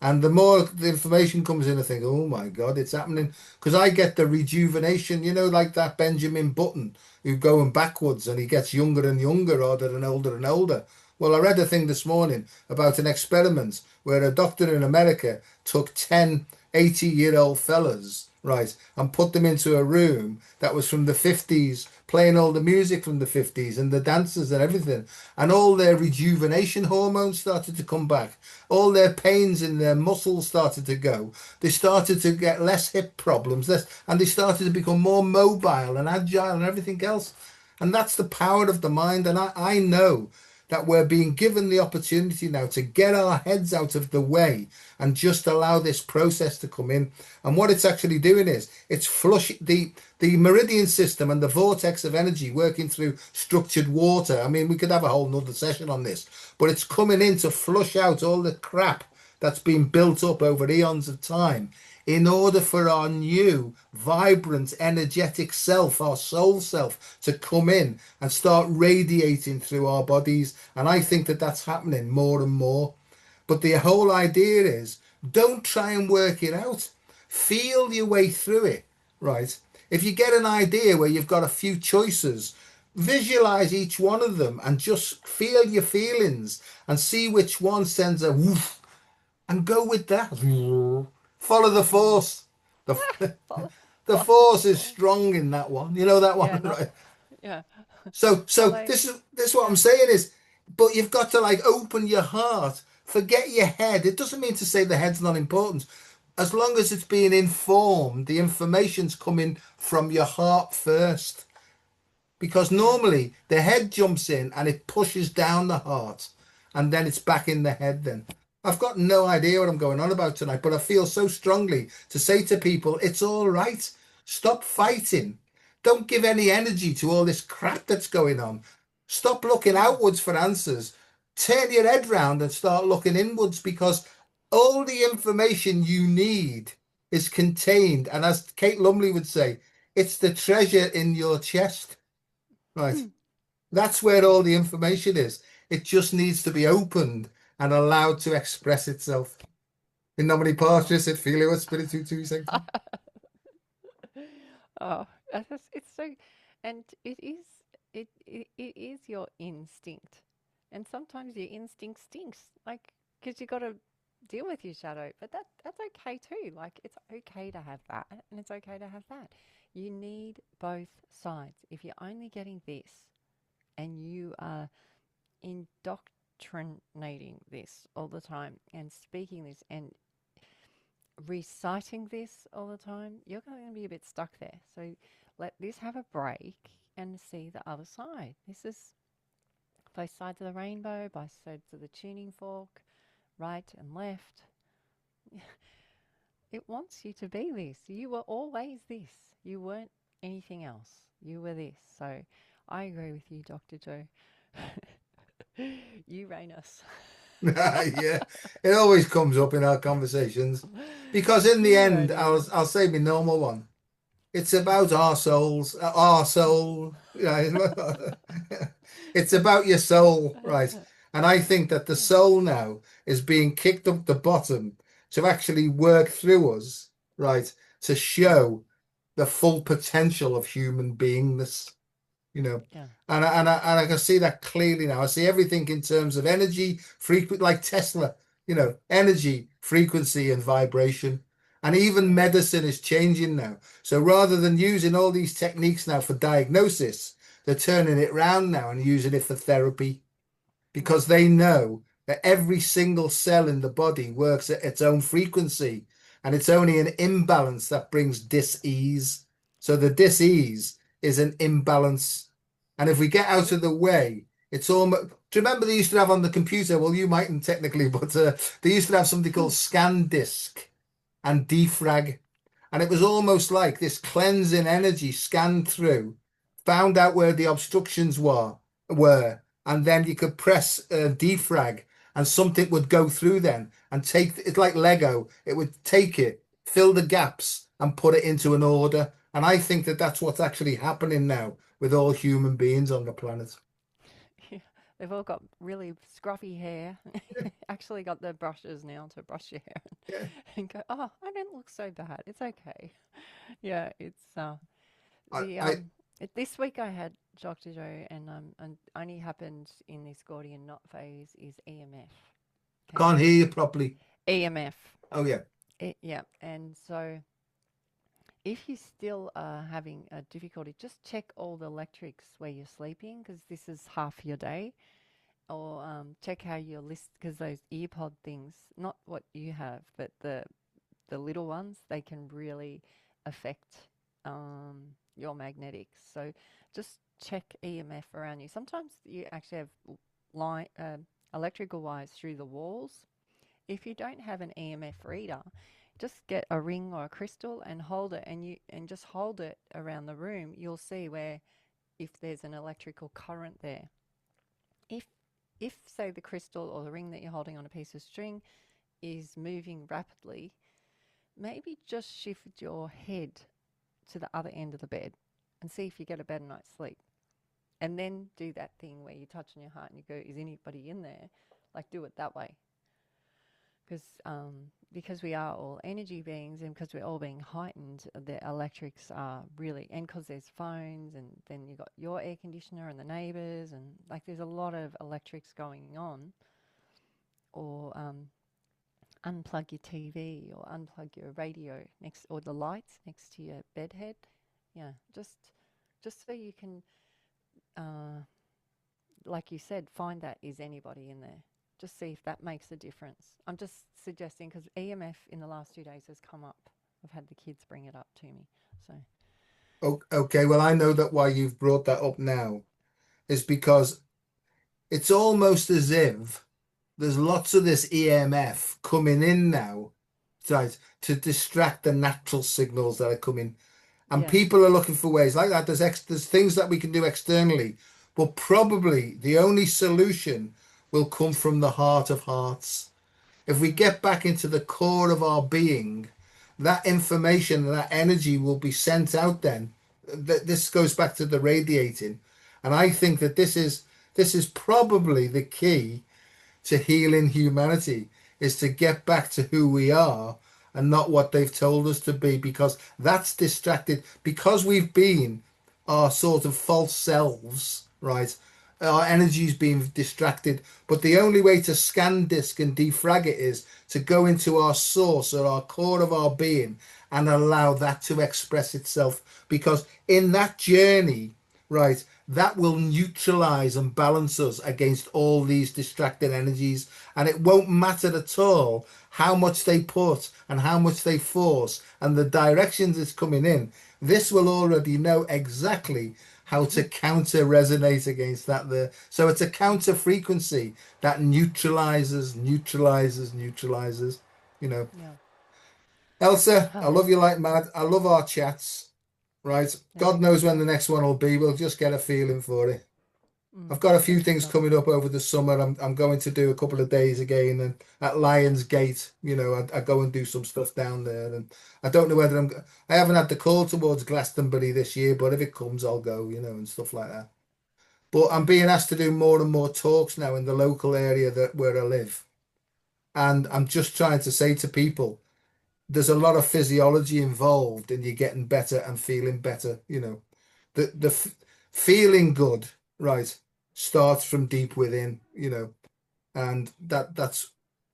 And the more the information comes in, I think, "Oh my God, it's happening." Because I get the rejuvenation, like that Benjamin Button who's going backwards and he gets younger and younger rather than older and older. Well, I read a thing this morning about an experiment where a doctor in America took 10 80-year-old fellas, right, and put them into a room that was from the 50s, playing all the music from the 50s and the dances and everything. And all their rejuvenation hormones started to come back. All their pains in their muscles started to go. They started to get less hip problems, and they started to become more mobile and agile and everything else. And that's the power of the mind. And I know that we're being given the opportunity now to get our heads out of the way and just allow this process to come in. And what it's actually doing is it's flush the meridian system and the vortex of energy working through structured water. I mean, we could have a whole nother session on this, but it's coming in to flush out all the crap that's been built up over eons of time in order for our new, vibrant, energetic self, our soul self, to come in and start radiating through our bodies. And I think that that's happening more and more. But the whole idea is don't try and work it out. Feel your way through it, right? If you get an idea where you've got a few choices, visualize each one of them and just feel your feelings and see which one sends a woof and go with that. Follow the mm. force. The follow, the follow force the is force. strong in that one. You know that one, Yeah, not, right? yeah. So Follow, this is what I'm yeah, saying is, but you've got to like open your heart. Forget your head. It doesn't mean to say the head's not important. As long as it's being informed, the information's coming from your heart first. Because yeah. normally the head jumps in and it pushes down the heart and then it's back in the head then. I've got no idea what I'm going on about tonight, but I feel so strongly to say to people, it's all right. Stop fighting. Don't give any energy to all this crap that's going on. Stop looking Mm. outwards for answers. turn your head round and start looking inwards because all the information you need is contained. And as Kate Lumley would say, it's the treasure in your chest. Right. That's where all the information is. It just needs to be opened and allowed to express itself. In nomine Oh. Patris et Filio et Spiritu Sancti. Oh, it's so, and it is your instinct, and sometimes your instinct stinks, like because you got to deal with your shadow. But that's okay too. Like it's okay to have that, and it's okay to have that. You need both sides. If you're only getting this, and you are indoctrinating this all the time, and speaking this, and reciting this all the time, you're going to be a bit stuck there. So let this have a break and see the other side. This is both sides of the rainbow, both sides of the tuning fork, right and left. It wants you to be this. You were always this. You weren't anything else. You were this. So I agree with you, Dr. Joe. Uranus. Yeah, it always comes up in our conversations because in the end, I'll Uranium. I'll say my normal one. It's about our souls, our soul. It's about your soul, right? And I think that the soul now is being kicked up the bottom to actually work through us, right? To show the full potential of human beingness, you know. Yeah. And I can see that clearly now. I see everything in terms of energy, frequency, like Tesla, energy, frequency, and vibration. And even Yeah. medicine is changing now. So rather than using all these techniques now for diagnosis, they're turning it around now and using it for therapy because Mm. they know that every single cell in the body works at its own frequency, and it's only an imbalance that brings dis-ease. So the dis-ease is an imbalance. And if we get out of the way, it's almost. Do you remember they used to have on the computer? Well, you mightn't technically, but they used to have something called scan disk and defrag. And it was almost like this cleansing energy scanned through, found out where the obstructions were, and then you could press defrag, and something would go through then and take it's like Lego. It would take it, fill the gaps, and put it into an order. And I think that that's what's actually happening now with all human beings on the planet. Yeah. They've all got really scruffy hair. Actually, got the brushes now to brush your hair Yeah. and go, oh, I don't look so bad. It's okay. Yeah, it's I, the I this week I had Dr. Joe, and only happened in this Gordian knot phase is EMF. Okay, can't hear you properly. EMF. Oh yeah, Yeah, and so if you still are having a difficulty, just check all the electrics where you're sleeping because this is half your day. Or check how your list because those earpod things, not what you have, but the little ones, they can really affect your magnetics. So just check EMF around you. Sometimes you actually have line electrical wires through the walls. If you don't have an EMF reader, just get a ring or a crystal and hold it, and just hold it around the room. You'll see where if there's an electrical current there. If if say the crystal or the ring that you're holding on a piece of string is moving rapidly, maybe just shift your head to the other end of the bed and see if you get a better night's sleep. And then do that thing where you touch on your heart and you go, is anybody in there? Like do it that way. Because we are all energy beings and because we're all being heightened, the electrics are really, and because there's phones and then you got your air conditioner and the neighbors and like there's a lot of electrics going on. Or unplug your TV or unplug your radio next or the lights next to your bed head. Yeah, just so you can, uh, like you said, find that is anybody in there. Just see if that makes a difference. I'm just suggesting because EMF in the last 2 days has come up. I've had the kids bring it up to me. So okay. Well, I know that why you've brought that up now is because it's almost as if there's lots of this EMF coming in now, right, to distract the natural signals that are coming. And yeah, people are looking for ways like that. There's things that we can do externally, but probably the only solution will come from the heart of hearts. If we Mm. get back into the core of our being, that information and that energy will be sent out then. This goes back to the radiating. And I think that this is probably the key to healing humanity, is to get back to who we are and not what they've told us to be, because that's distracted, because we've been our sort of false selves, right? Our energy's been distracted, but the only way to scan disk and defrag it is to go into our source or our core of our being and allow that to express itself, because in that journey, right, that will neutralize and balance us against all these distracting energies. And it won't matter at all how much they put and how much they force and the directions it's coming in. This will already know exactly how to counter resonate against that there. So it's a counter frequency that neutralizes. You know, Yeah. Elsa, I Oh, love you like mad. I love our chats. Right. yeah, God me knows when too. the next one will be. We'll just get a feeling for it. Mm. I've got a few Thank you, things Doctor. coming up over the summer. I'm going to do a couple of days again, and at Lions Gate, I go and do some stuff down there. And I don't know whether I haven't had the call towards Glastonbury this year, but if it comes, I'll go, and stuff like that. But I'm Mm. being asked to do more and more talks now in the local area that where I live, and Mm. I'm just trying to say to people, there's a lot of physiology involved in you getting better and feeling better. The feeling good, right, starts from deep within. And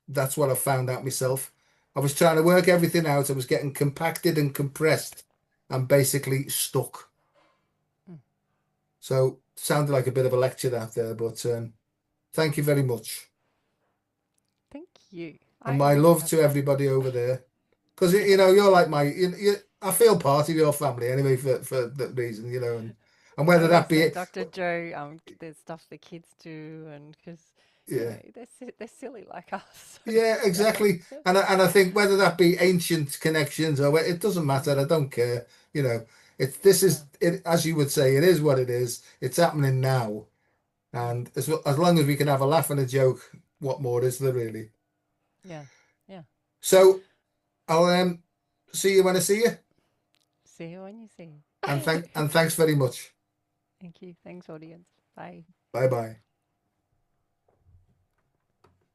that's what I found out myself. I was trying to work everything out. I was getting compacted and compressed and basically stuck. Mm. So sounded like a bit of a lecture out there, but thank you very much. Thank you. And I my always love have to fun. everybody over there. Because Yeah. you're like I feel part of your family anyway for that reason, and I whether always that say, be Dr. Joe, there's stuff the kids do, and because, yeah. they're silly like us. Yeah, So, exactly. And I think whether that be ancient connections or it doesn't matter. I mm, don't care. It's this yeah, is it, as you would say, it is what it is. It's happening now, mm, and as long as we can have a laugh and a joke, what more is there really? yeah, yeah. So I'll see you when I see you, See you when you see and you. thanks very much. Thank you. Thanks, audience. Bye. Bye bye.